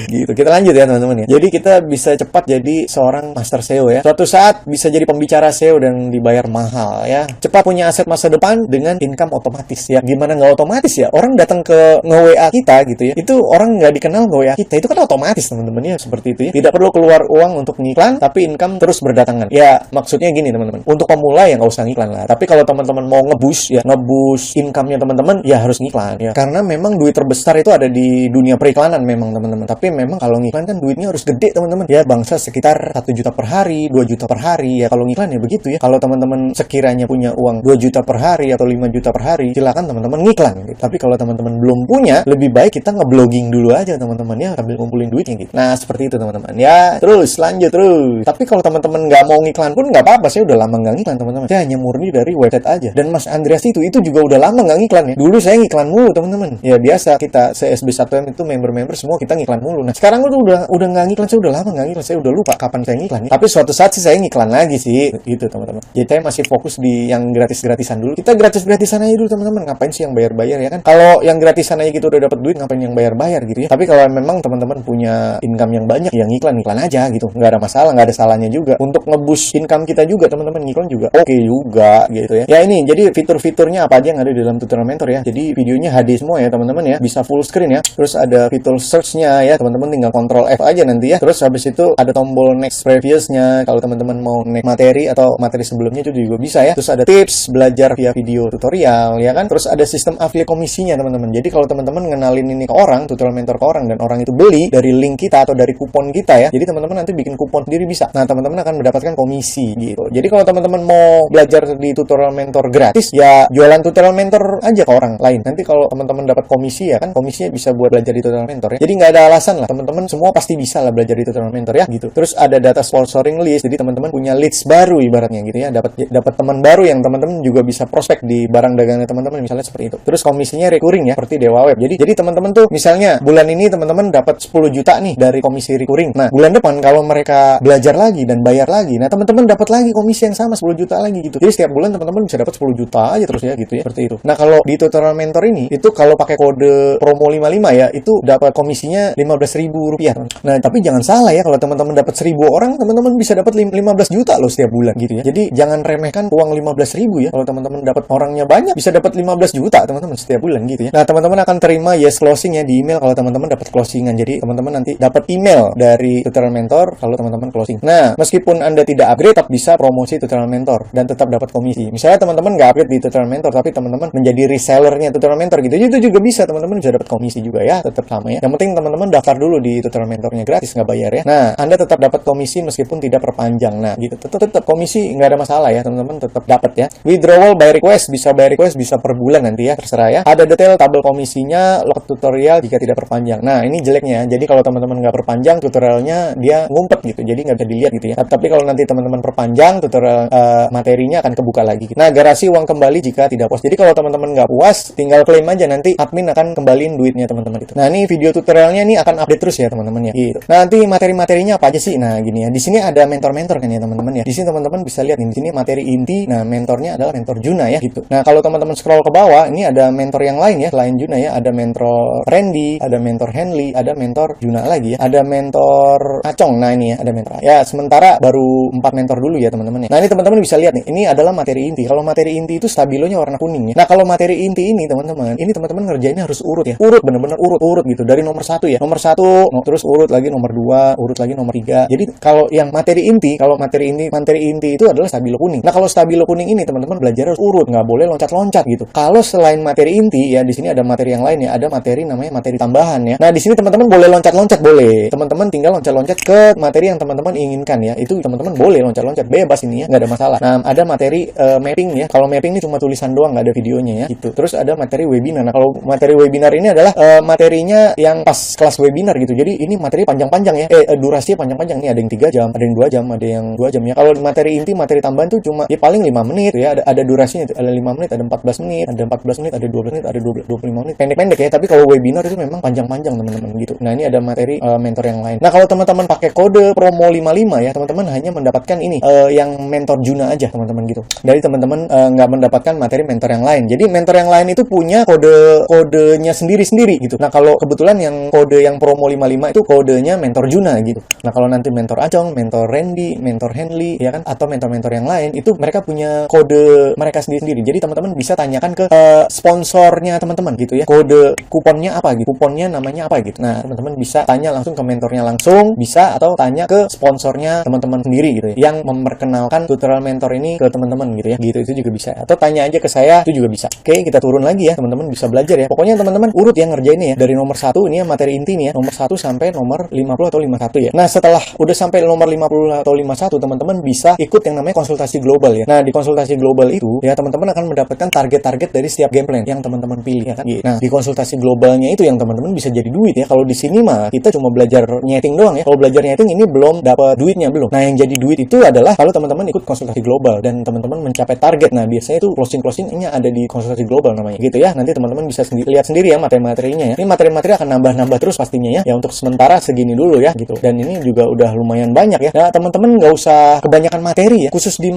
Gitu. Kita lanjut ya teman-teman ya. Jadi kita bisa cepat jadi seorang master SEO ya. Suatu saat bisa jadi pembicara SEO dan dibayar mahal ya. Cepat punya aset masa depan dengan income otomatis ya. Gimana nggak otomatis ya? Orang datang ke nge-WA kita gitu ya. Itu orang nggak dikenal nge-WA kita. Itu kan otomatis teman-teman ya, seperti itu ya. Tidak perlu keluar uang untuk ngiklan, tapi income terus berdatangan. Ya maksudnya gini teman-teman. Untuk pemula ya nggak usah ngiklan lah. Tapi kalau teman-teman mau nge-boost ya, nge-boost income-nya teman-teman ya harus ngiklan ya. Karena memang duit terbesar itu ada di dunia periklanan memang teman-teman. Tapi memang kalau ngiklan kan duitnya harus gede teman-teman. Ya bangsa sekitar 1 juta per hari, 2 juta per hari ya. Kalau ngiklan ya begitu ya. Kalau teman-teman sekiranya punya uang 2 juta per hari atau 5 juta per hari, silakan teman-teman ngiklan gitu. Tapi kalau teman-teman belum punya, lebih baik kita ngeblogging dulu aja teman-teman ya, sambil ngumpulin duitnya gitu. Nah seperti itu teman-teman ya. Terus lanjut terus. Tapi kalau teman-teman nggak mau ngiklan pun nggak apa-apa. Saya udah lama nggak ngiklan teman-teman. Saya hanya murni dari website aja. Dan Mas Andreas itu juga udah lama nggak ngiklan ya. Dulu saya ngiklan mulu teman-teman. Ya biasa kita CSB1M itu member-member semua kita ngiklan mulu. Nah sekarang udah nggak ngiklan. Saya udah lama nggak ngiklan. Saya udah lupa kapan saya ngiklan ya. Tapi suatu saat sih saya ngiklan lagi sih gitu teman-teman. Jadi saya masih fokus di yang gratis-gratisan dulu. Kita gratis-gratisan aja dulu teman-teman. Ngapain sih yang bayar-bayar ya kan? Kalau yang gratisan aja gitu udah dapat duit, ngapain yang bayar-bayar gitu ya. Tapi kalau memang teman-teman punya income yang banyak, yang ngiklan aja gitu. Nggak ada masalah, nggak ada salahnya juga. Untuk nge-boost income kita juga teman-teman, ngiklan juga oke juga gitu ya. Ya ini jadi fitur-fiturnya apa aja yang ada di dalam tutorial mentor ya. Jadi videonya HD semua ya teman-teman ya. Bisa full screen ya. Terus ada fitur search-nya ya. Teman-teman tinggal Ctrl F aja nanti ya. Terus habis itu ada tombol next previous-nya. Kalau teman-teman mau next materi atau materi sebelumnya itu juga bisa ya. Terus ada tips belajar via video tutorial ya kan. Terus ada sistem affiliate komisinya teman-teman. Jadi kalau teman-teman ngenalin ini ke orang, tutorial mentor ke orang, dan orang itu beli dari link kita atau dari kupon kita ya. Jadi teman-teman nanti bikin kupon sendiri bisa. Nah, teman-teman akan mendapatkan komisi gitu. Jadi kalau teman-teman mau belajar di tutorial mentor gratis, ya jualan tutorial mentor aja ke orang lain. Nanti kalau teman-teman dapat komisi ya kan, komisinya bisa buat belajar di tutorial mentor ya. Jadi nggak ada alasan lah. Teman-teman semua pasti bisa lah belajar di tutorial mentor ya gitu. Terus ada data sponsoring list. Jadi teman-teman punya leads baru ibaratnya gitu ya. Dapat teman baru yang teman-teman juga bisa prospek di barang dagangan teman-teman misalnya seperti itu. Terus komisinya recurring ya, seperti Dewa Web. Jadi teman-teman tuh misalnya bulan ini teman-teman dapat 10 juta nih dari komisi recurring. Nah, bulan depan kalau mereka belajar lagi dan bayar lagi, nah teman-teman dapat lagi komisi yang sama 10 juta lagi gitu. Jadi setiap bulan teman-teman bisa dapat 10 juta aja terus ya gitu ya, seperti itu. Nah, kalau di tutorial mentor ini itu kalau pakai kode promo 55 ya, itu dapat komisinya Rp15.000. Nah, tapi jangan salah ya, kalau teman-teman dapat 1.000 orang, teman-teman bisa dapat 15 juta loh setiap bulan gitu ya. Jadi jangan remehkan uang 15.000 ya. Kalau teman-teman dapat orangnya banyak, bisa dapat 15 juta teman-teman setiap bulan gitu ya. Nah, teman-teman akan terima yes closing ya di email kalau teman-teman dapat closingan. Jadi teman-teman nanti dapat email dari tutorial mentor kalau teman-teman closing. Nah, meskipun Anda tidak upgrade, tetap bisa promosi tutorial mentor dan tetap dapat komisi. Misalnya teman-teman nggak upgrade di tutorial mentor, tapi teman-teman menjadi resellernya tutorial mentor gitu, itu juga bisa teman-teman bisa dapat komisi juga ya, tetap sama ya. Yang penting teman-teman daftar dulu di tutorial mentornya gratis, nggak bayar ya. Nah, Anda tetap dapat komisi meskipun tidak perpanjang. Nah, gitu. Tetap komisi nggak ada masalah ya, teman-teman tetap dapat ya. Withdrawal by request bisa per bulan nanti ya, terserah ya. Ada detail tabel komisinya, log tutorial jika tidak perpanjang. Nah, ini jeleknya. Jadi kalau teman-teman nggak perpanjang tutorialnya, dia ngumpet gitu. Jadi nggak bisa dilihat gitu ya. Tapi kalau nanti teman-teman perpanjang, tutorial materinya akan kebuka lagi. Nah, garasi uang kembali jika tidak puas. Jadi kalau teman-teman nggak puas, tinggal klaim aja, nanti admin akan kembaliin duitnya teman-teman gitu. Nah, ini video tutorialnya nih akan update terus ya teman-teman ya. Gitu. Nah, nanti materi-materinya apa aja sih? Nah, gini ya. Di sini ada mentor-mentor kan ya teman-teman ya. Di sini teman-teman bisa lihat di sini materi inti. Nah, mentornya adalah mentor Juna ya gitu. Nah, kalau teman-teman scroll ke bawah, ini ada mentor yang lain ya selain Juna ya. Ada mentor Randy, ada mentor Henley, ada mentor Juna lagi ya. Ada mentor mentor acong. Nah ini ya, ada mentor. Ya sementara baru 4 mentor dulu ya teman-teman ya. Nah ini teman-teman bisa lihat nih, ini adalah materi inti. Kalau materi inti itu stabilonya warna kuning ya. Nah kalau materi inti ini teman-teman, ini teman-teman ngerjainnya harus urut ya. Urut, bener-bener urut gitu. Dari nomor 1 ya. Nomor 1, terus urut lagi nomor 2, urut lagi nomor 3. Jadi kalau yang materi inti, materi inti itu adalah stabilo kuning. Nah kalau stabilo kuning ini teman-teman belajar harus urut, nggak boleh loncat-loncat gitu. Kalau selain materi inti ya, di sini ada materi yang lain ya. Ada materi namanya materi tambahan ya. Nah di sini teman-teman boleh loncat-loncat, boleh. Teman-teman tinggal loncat-loncat ke materi yang teman-teman inginkan ya. Itu teman-teman boleh loncat-loncat, bebas ini ya, nggak ada masalah. Nah ada materi mapping ya. Kalau mapping ini cuma tulisan doang, nggak ada videonya ya gitu. Terus ada materi webinar. Nah kalau materi webinar ini adalah materinya yang pas kelas webinar gitu. Jadi ini materi panjang-panjang ya. Durasinya panjang-panjang nih, ada yang 3 jam, ada yang 2 jam, ada yang 2 jam ya. Kalau materi inti, materi tambahan tuh cuma ya paling 5 menit ya. Ada durasinya, ada 5 menit, ada 14 menit, ada 14 menit, ada 12 menit, ada 25 menit. Pendek-pendek ya. Tapi kalau webinar itu memang panjang-panjang teman-teman gitu. Nah ini ada materi mentor yang lain. Nah kalau teman-teman pakai kode promo 55 ya, teman-teman hanya mendapatkan ini yang mentor Juna aja teman-teman gitu. Jadi teman-teman nggak mendapatkan materi mentor yang lain. Jadi mentor yang lain itu punya kodenya sendiri-sendiri gitu. Nah kalau kebetulan yang kode yang promo 55 itu kodenya mentor Juna gitu. Nah kalau nanti mentor Acong, mentor Randy, mentor Henley ya kan, atau mentor-mentor yang lain itu mereka punya kode mereka sendiri-sendiri. Jadi teman-teman bisa tanyakan ke sponsornya teman-teman gitu ya. Kode kuponnya apa gitu. Kuponnya namanya apa gitu. Nah, teman-teman bisa tanya langsung ke mentornya langsung, bisa, atau tanya ke sponsornya teman-teman sendiri gitu ya, yang memperkenalkan tutorial mentor ini ke teman-teman gitu ya. Gitu itu juga bisa. Atau tanya aja ke saya, itu juga bisa. Oke, kita turun lagi ya. Teman-teman bisa belajar ya. Pokoknya teman-teman urut yang ngerjainnya ya. Dari nomor 1 ini ya materi inti nih ya. Nomor 1 sampai nomor 50 atau 51 ya. Nah, setelah udah sampai nomor 50 atau 51, teman-teman bisa ikut yang namanya konsultasi global ya. Nah, di konsultasi global itu ya teman-teman akan mendapatkan target-target dari setiap game plan yang teman-teman pilih ya kan. Nah, di konsultasi globalnya itu yang teman-teman bisa jadi duit ya. Kalau di sini mah kita cuma belajar nyeting doang ya. Kalau belajar nyeting ini belum dapat duitnya belum. Nah, yang jadi duit itu adalah kalau teman-teman ikut konsultasi global dan teman-teman mencapai target. Nah, biasanya itu closing-closingnya ada di konsultasi global namanya gitu ya. Nanti teman-teman bisa lihat sendiri ya materi-materinya ya. Ini materi-materi akan nambah-nambah terus pastinya ya. Ya untuk sementara segini dulu ya gitu. Dan ini juga udah lumayan banyak ya. Nah, teman-teman nggak usah kebanyakan materi ya. Khusus di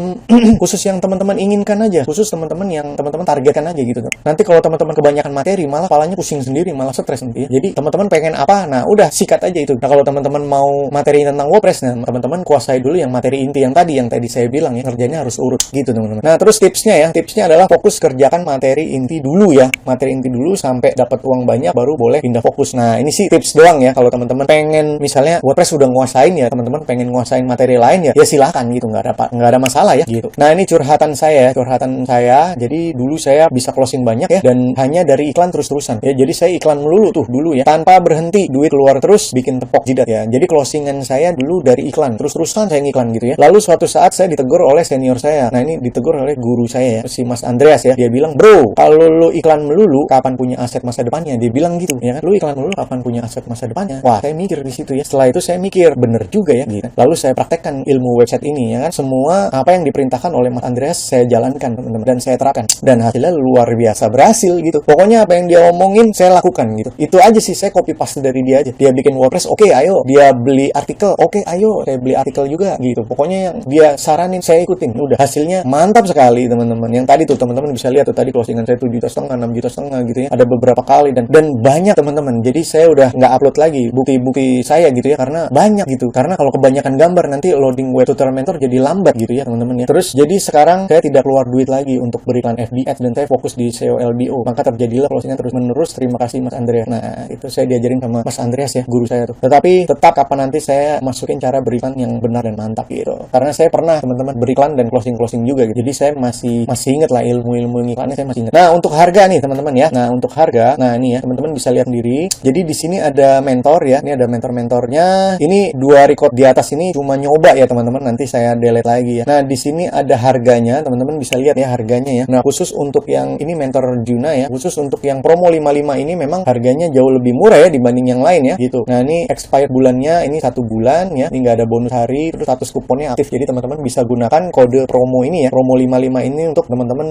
khusus yang teman-teman inginkan aja. Khusus teman-teman yang teman-teman targetkan aja gitu. Nanti kalau teman-teman kebanyakan materi malah kepalanya pusing sendiri, malah stres nanti ya. Jadi teman-teman pengen apa? Nah, udah sikat aja itu. Nah, kalau teman-teman mau materi tentang WordPress, nah teman-teman kuasai dulu yang materi inti yang tadi saya bilang ya. Kerjanya harus urut gitu, teman-teman. Nah, terus tipsnya ya. Tipsnya adalah fokus kerjakan materi inti dulu ya. Materi inti dulu sampai dapat uang banyak baru boleh pindah fokus. Nah, ini sih tips doang ya. Kalau teman-teman pengen misalnya WordPress udah nguasain ya, teman-teman pengen nguasain materi lain ya silakan gitu, nggak ada masalah ya gitu. Nah, ini curhatan saya. Jadi dulu saya bisa closing banyak ya, dan hanya dari iklan terus-terusan ya. Jadi saya iklan melulu tuh dulu ya, tanpa berhenti, duit keluar terus, bikin tepok jidat ya. Jadi closingan saya dulu dari iklan terus-terusan saya ngiklan gitu ya. Lalu suatu saat saya ditegur oleh senior saya. Nah, ini ditegur oleh guru saya ya, si Mas Andreas ya. Dia bilang, "Bro, kalau lu iklan melulu kapan punya aset masa depannya?" Dia bilang gitu ya kan. Lu iklan melulu kapan punya aset masa depannya? Wah, saya mikir di situ ya. Setelah itu saya mikir, bener juga ya gitu. Lalu saya praktekkan ilmu website ini ya kan. Semua apa yang diperintahkan oleh Mas Andreas saya jalankan teman-teman, dan saya terapkan, dan hasilnya luar biasa berhasil gitu. Pokoknya apa yang dia omongin saya lakukan gitu. Itu aja sih, saya copy paste dari dia aja. Dia bikin WordPress, oke, ayo. Dia beli artikel, oke, ayo saya beli artikel juga gitu. Pokoknya yang dia saranin saya ikutin. Udah hasilnya mantap sekali teman-teman. Yang tadi tuh teman-teman bisa lihat tuh, tadi closingan saya 7,5 6,5 juta gitu ya. Ada beberapa kali dan banyak teman-teman. Jadi saya udah nggak upload lagi bukti-bukti saya gitu ya, karena banyak gitu. Karena kalau kebanyakan gambar nanti loading web tutorial mentor jadi lambat gitu ya teman-teman ya. Terus jadi sekarang saya tidak keluar duit lagi untuk beriklan FB Ads dan saya fokus di SEO LBO. Maka terjadilah closingan terus-menerus. Terima kasih Mas Andreas. Nah, itu saya diajarin sama Mas Andreas ya, guru saya tuh. Tetapi tetap kapan nanti saya masukin cara beriklan yang benar dan mantap gitu. Karena saya pernah teman-teman beriklan dan closing juga gitu. Jadi saya masih ingat lah ilmu-ilmu iklannya, saya masih ingat. Nah, untuk harga nih teman-teman ya. Nah, untuk harga, nah ini ya teman-teman bisa lihat sendiri. Jadi di sini ada mentor ya. Ini ada mentor-mentornya. Ini 2 record di atas ini cuma nyoba ya teman-teman. Nanti saya delete lagi ya. Nah, di sini ada harganya. Teman-teman bisa lihat ya harganya ya. Nah, khusus untuk yang ini mentor Juna ya. Khusus untuk yang promo 55 ini memang harganya jauh lebih murah ya dibanding yang lain ya gitu. Nah, ini expired bulannya ini 1 bulan ya. Ini nggak ada bonus hari, terus status kuponnya aktif. Jadi teman-teman bisa gunakan kode promo ini ya. Promo 55 ini untuk teman-teman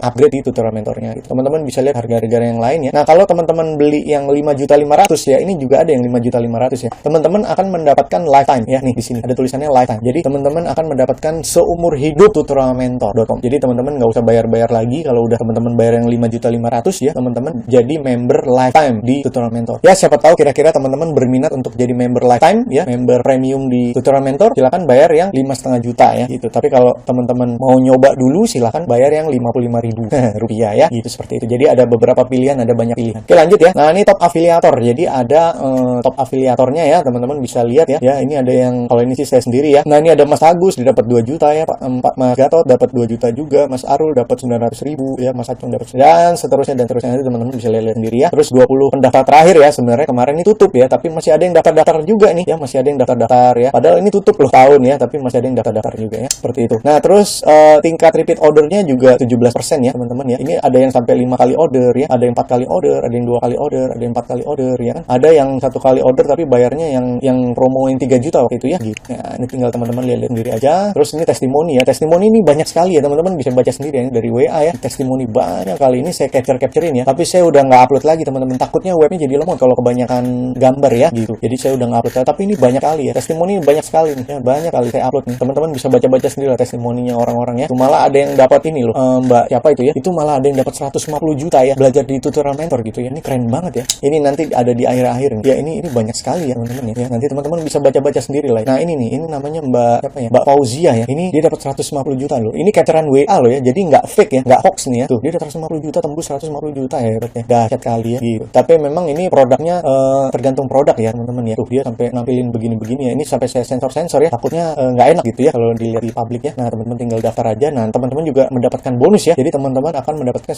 upgrade di tutorial mentornya gitu. Teman-teman bisa lihat harga-harga yang lain ya. Nah, kalau teman-teman beli yang 5.500.000 ya, ini juga ada yang 5.500.000 ya. Teman-teman akan mendapatkan lifetime ya. Nih di sini ada tulisannya lifetime. Jadi teman-teman akan mendapatkan seumur hidup tutorialmentor.com. Jadi teman-teman nggak usah bayar-bayar lagi. Kalau udah teman-teman bayar yang 5.500.000 ya, teman-teman jadi member lifetime di tutorial mentor. Ya, siapa tahu kira-kira teman-teman berminat untuk jadi member lifetime ya, member premium di Tutorial Mentor, silakan bayar yang 5,5 juta ya gitu. Tapi kalau teman-teman mau nyoba dulu, silakan bayar yang 55.000 rupiah ya gitu, seperti itu. Jadi ada beberapa pilihan, ada banyak pilihan. Oke, lanjut ya. Nah, ini top afiliator. Jadi ada top afiliatornya ya, teman-teman bisa lihat ya. Ya, ini ada yang, kalau ini sih saya sendiri ya. Nah, ini ada Mas Agus, dia dapat 2 juta ya, Pak. Mas Gatot dapat 2 juta juga, Mas Arul dapat 900.000 ya, Mas Acung dapat, dan seterusnya dan terusnya. Nanti teman-teman bisa lihat sendiri ya. Terus 20 pendaftar terakhir ya, sebenarnya kemarin ini tutup ya, tapi masih ada yang daftar-daftar juga nih ya, masih ada yang daftar-daftar ya. Padahal ini tutup loh tahun ya, tapi masih ada yang daftar-daftar juga ya, seperti itu. Nah, terus tingkat repeat ordernya juga 17% ya, teman-teman ya. Ini ada yang sampai 5 kali order ya, ada yang 4 kali order, ada yang 2 kali order, ada yang 4 kali order ya kan. Ada yang 1 kali order tapi bayarnya yang promoin 3 juta waktu itu ya gitu. Nah, ini tinggal teman-teman lihat sendiri aja. Terus ini testimoni ya. Testimoni ini banyak sekali ya, teman-teman bisa baca sendiri ya, dari WA ya. Testimoni banyak kali, ini saya capture-capturein ya. Tapi saya udah nggak upload lagi, teman-teman. Takutnya webnya jadi lemot kalau kebanyakan gambar ya gitu. Jadi saya udah nggak upload. Tapi ini banyak kali ya. Testimoni banyak sekali nih ya, banyak kali saya upload nih. Teman-teman bisa baca-baca sendiri lah testimoninya orang-orang ya. Itu malah ada yang dapat ini loh, Mbak siapa itu ya? Itu malah ada yang dapat 150 juta ya belajar di Tutorial Mentor gitu ya. Ini keren banget ya. Ini nanti ada di akhir-akhir nih. Ya ini banyak sekali ya, teman-teman ya. Nanti teman-teman bisa baca-baca sendiri lah. Nah, ini nih, ini namanya Mbak siapa ya? Mbak Fauzia ya. Ini dia dapat 150 juta loh. Ini capturean WA loh ya. Jadi nggak fake ya, nggak hoax nih ya. Tuh, dia dapat 150 juta, tembus 150 juta ya, hebatnya. Dahsyat kali ya gitu. Tapi memang ini produknya tergantung produk ya, teman-teman ya. Tuh, dia sampai nampilin begini-begini ya. Ini sampai saya sensor-sensor ya. Takutnya nggak enak gitu ya kalau dilihat di publik ya. Nah, teman-teman tinggal daftar aja. Nah, teman-teman juga mendapatkan bonus ya. Jadi teman-teman akan mendapatkan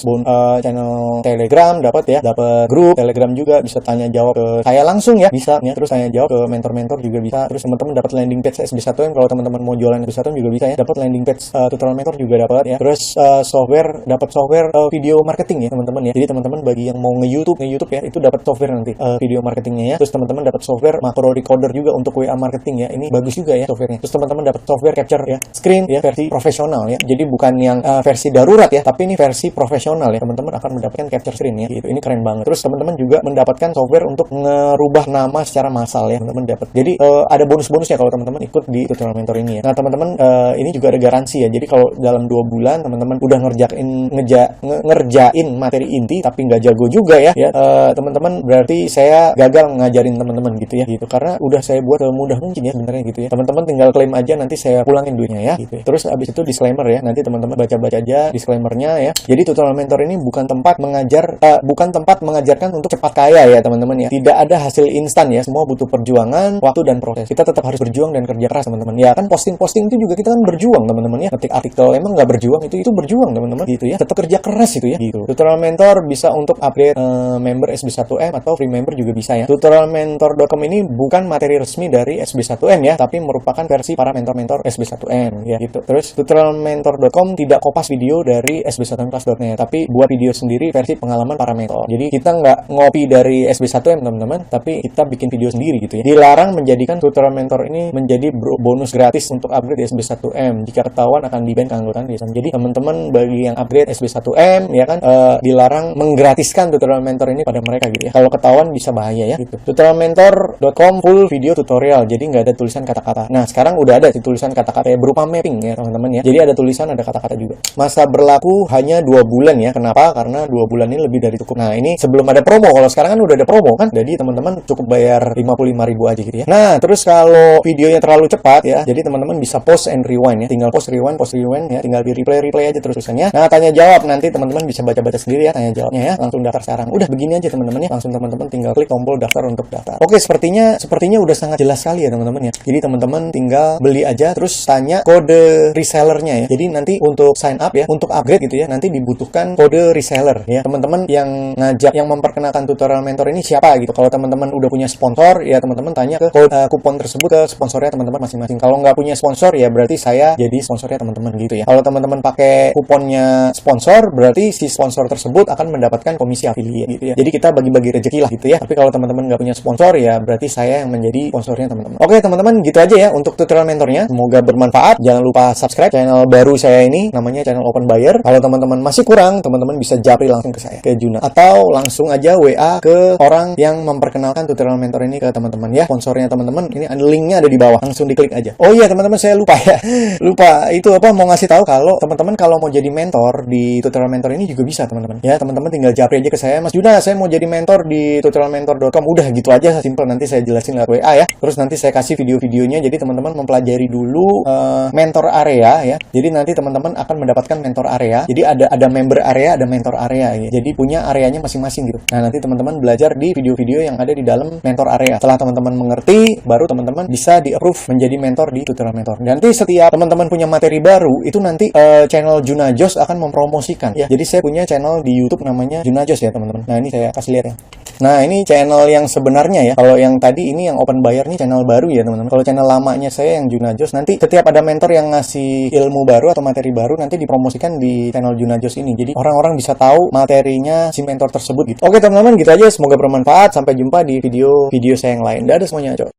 channel Telegram, dapat ya, dapat grup Telegram juga, bisa tanya jawab ke saya langsung ya, bisa ya. Terus tanya jawab ke mentor-mentor juga bisa. Terus teman-teman dapat landing page SB1M, kalau teman-teman mau jualan SB1M juga bisa ya. Dapat landing page Tutorial Mentor juga dapat ya. Terus dapat software video marketing ya, teman-teman ya. Jadi teman-teman bagi yang mau nge-YouTube ya, itu dapat software nanti video marketingnya ya. Terus teman-teman dapat software macro recorder juga untuk WA marketing ya. Ini bagus juga ya softwarenya. Terus teman-teman dapat software capture ya, screen ya, versi profesional ya. Jadi bukan yang versi darurat ya, tapi ini versi profesional ya. Teman-teman akan mendapatkan capture screen ya gitu. Ini keren banget. Terus teman-teman juga mendapatkan software untuk ngerubah nama secara massal ya, teman-teman dapat. Jadi ada bonus-bonusnya kalau teman-teman ikut di Tutorial Mentor ini ya. Nah, teman-teman ini juga ada garansi ya. Jadi kalau dalam 2 bulan teman-teman udah ngerjain materi inti tapi nggak jago juga ya, teman-teman berarti saya gagal ngajarin teman-teman gitu ya gitu. Karena udah saya buat semudah mungkin ya sebenarnya gitu ya. Teman-teman tinggal klaim aja, nanti saya pulangin duitnya ya gitu ya. Terus abis itu disclaimer ya. Nanti teman-teman baca-baca aja disclaimernya ya. Jadi Tutorial Mentor ini bukan tempat mengajarkan untuk cepat kaya ya, teman-teman ya. Tidak ada hasil instan ya. Semua butuh perjuangan, waktu dan proses. Kita tetap harus berjuang dan kerja keras, teman-teman. Ya kan, posting-posting itu juga kita kan berjuang, teman-teman ya. Ketik artikel emang nggak berjuang, itu berjuang, teman-teman gitu ya. Tetap kerja keras itu ya gitu. Tutorial Mentor bisa untuk upgrade member SB1M atau free member juga bisa ya. Tutorialmentor.com ini bukan materi resmi dari SB1M ya, tapi merupakan versi para mentor-mentor SB1M ya gitu. Terus tutorialmentor.com tidak kopas video dari SB1MClass.net, tapi buat video sendiri versi pengalaman para mentor. Jadi kita nggak ngopi dari SB1M, teman-teman, tapi kita bikin video sendiri gitu ya. Dilarang menjadikan Tutorial Mentor ini menjadi bonus gratis untuk upgrade di SB1M. Jika ketahuan akan di-ban keanggotaan biasanya. Jadi teman-teman bagi yang upgrade SB1M ya kan, dilarang menggratiskan Tutorial Mentor ini pada mereka gitu ya. Kalau ketahuan bisa bahaya ya gitu. Tutorialmentor.com full video tutorial, jadi nggak ada tulisan kata-kata. Nah, sekarang udah ada tulisan kata-kata ya, berupa mapping ya, teman-teman ya. Jadi ada tulisan, ada kata-kata juga. Masa berlaku hanya 2 bulan ya. Kenapa? Karena 2 bulan ini lebih dari cukup. Nah, ini sebelum ada promo. Kalau sekarang kan udah ada promo kan. Jadi teman-teman cukup bayar 55.000 aja gitu ya. Nah, terus kalau videonya terlalu cepat ya, jadi teman-teman bisa pause and rewind ya. Tinggal pause rewind ya, tinggal di replay aja terus-terusannya. Nah, tanya jawab nanti teman-teman bisa baca-baca sendiri ya tanya jawabnya ya. Langsung daftar sekarang. Udah begini aja teman-teman ya. Langsung teman-teman tinggal klik tombol daftar untuk daftar. Oke, sepertinya udah sangat jelas sekali ya, teman-teman ya. Jadi teman-teman tinggal beli aja, terus tanya kode resellernya ya. Jadi nanti untuk sign up ya, untuk upgrade gitu ya, nanti dibutuhkan kode reseller ya. Teman-teman yang memperkenalkan Tutorial Mentor ini siapa gitu. Kalau teman-teman udah punya sponsor ya, teman-teman tanya ke kupon tersebut ke sponsornya teman-teman masing-masing. Kalau nggak punya sponsor ya berarti saya jadi sponsornya teman-teman gitu ya. Kalau teman-teman pakai kuponnya sponsor, berarti si sponsor tersebut akan mendapatkan komisi affiliate gitu ya. Jadi kita bagi-bagi rezeki lah gitu ya. Tapi kalau teman-teman nggak punya sponsor ya berarti saya yang menjadi sponsornya teman-teman. Oke, teman-teman, gitu aja ya untuk Tutorial Mentornya. Semoga bermanfaat. Jangan lupa subscribe channel baru saya ini, namanya channel Open Buyer. Kalau teman-teman masih kurang, teman-teman bisa japri langsung ke saya, ke Juna, atau langsung aja WA ke orang yang memperkenalkan Tutorial Mentor ini ke teman-teman ya. Sponsornya teman-teman ini linknya ada di bawah, langsung diklik aja. Oh iya teman-teman, saya lupa ya. Lupa itu apa, mau ngasih tahu kalau teman-teman kalau mau jadi mentor di Tutorial Mentor ini juga bisa teman-teman. Ya, teman-teman tinggal japri aja ke saya, Mas Juna, saya mau jadi mentor di tutorialmentor.com. Udah gitu aja, simple, nanti saya jelasin jelasin lewat WA ya. Terus nanti saya kasih video-videonya, jadi teman-teman mempelajari dulu mentor area ya. Jadi nanti teman-teman akan mendapatkan mentor area. Jadi ada member area, ada mentor area ya. Jadi punya areanya masing-masing gitu. Nah, nanti teman-teman belajar di video-video yang ada di dalam mentor area. Setelah teman-teman mengerti, baru teman-teman bisa di-approve menjadi mentor di tutorial mentor. Nanti setiap teman-teman punya materi baru, itu nanti channel Junajos akan mempromosikan ya. Jadi saya punya channel di YouTube namanya Junajos ya, teman-teman. Nah, ini saya kasih lihat ya. Nah, ini channel yang sebenarnya ya. Kalau yang tadi ini yang open buyer nih channel baru ya, teman-teman. Kalau channel lamanya saya yang Junajos, nanti setiap ada mentor yang ngasih ilmu baru atau materi baru, nanti dipromosikan di channel Junajos ini. Jadi orang-orang bisa tahu materinya si mentor tersebut gitu. Oke, teman-teman, gitu aja. Semoga bermanfaat. Sampai jumpa di video saya yang lain. Dadah semuanya, cok.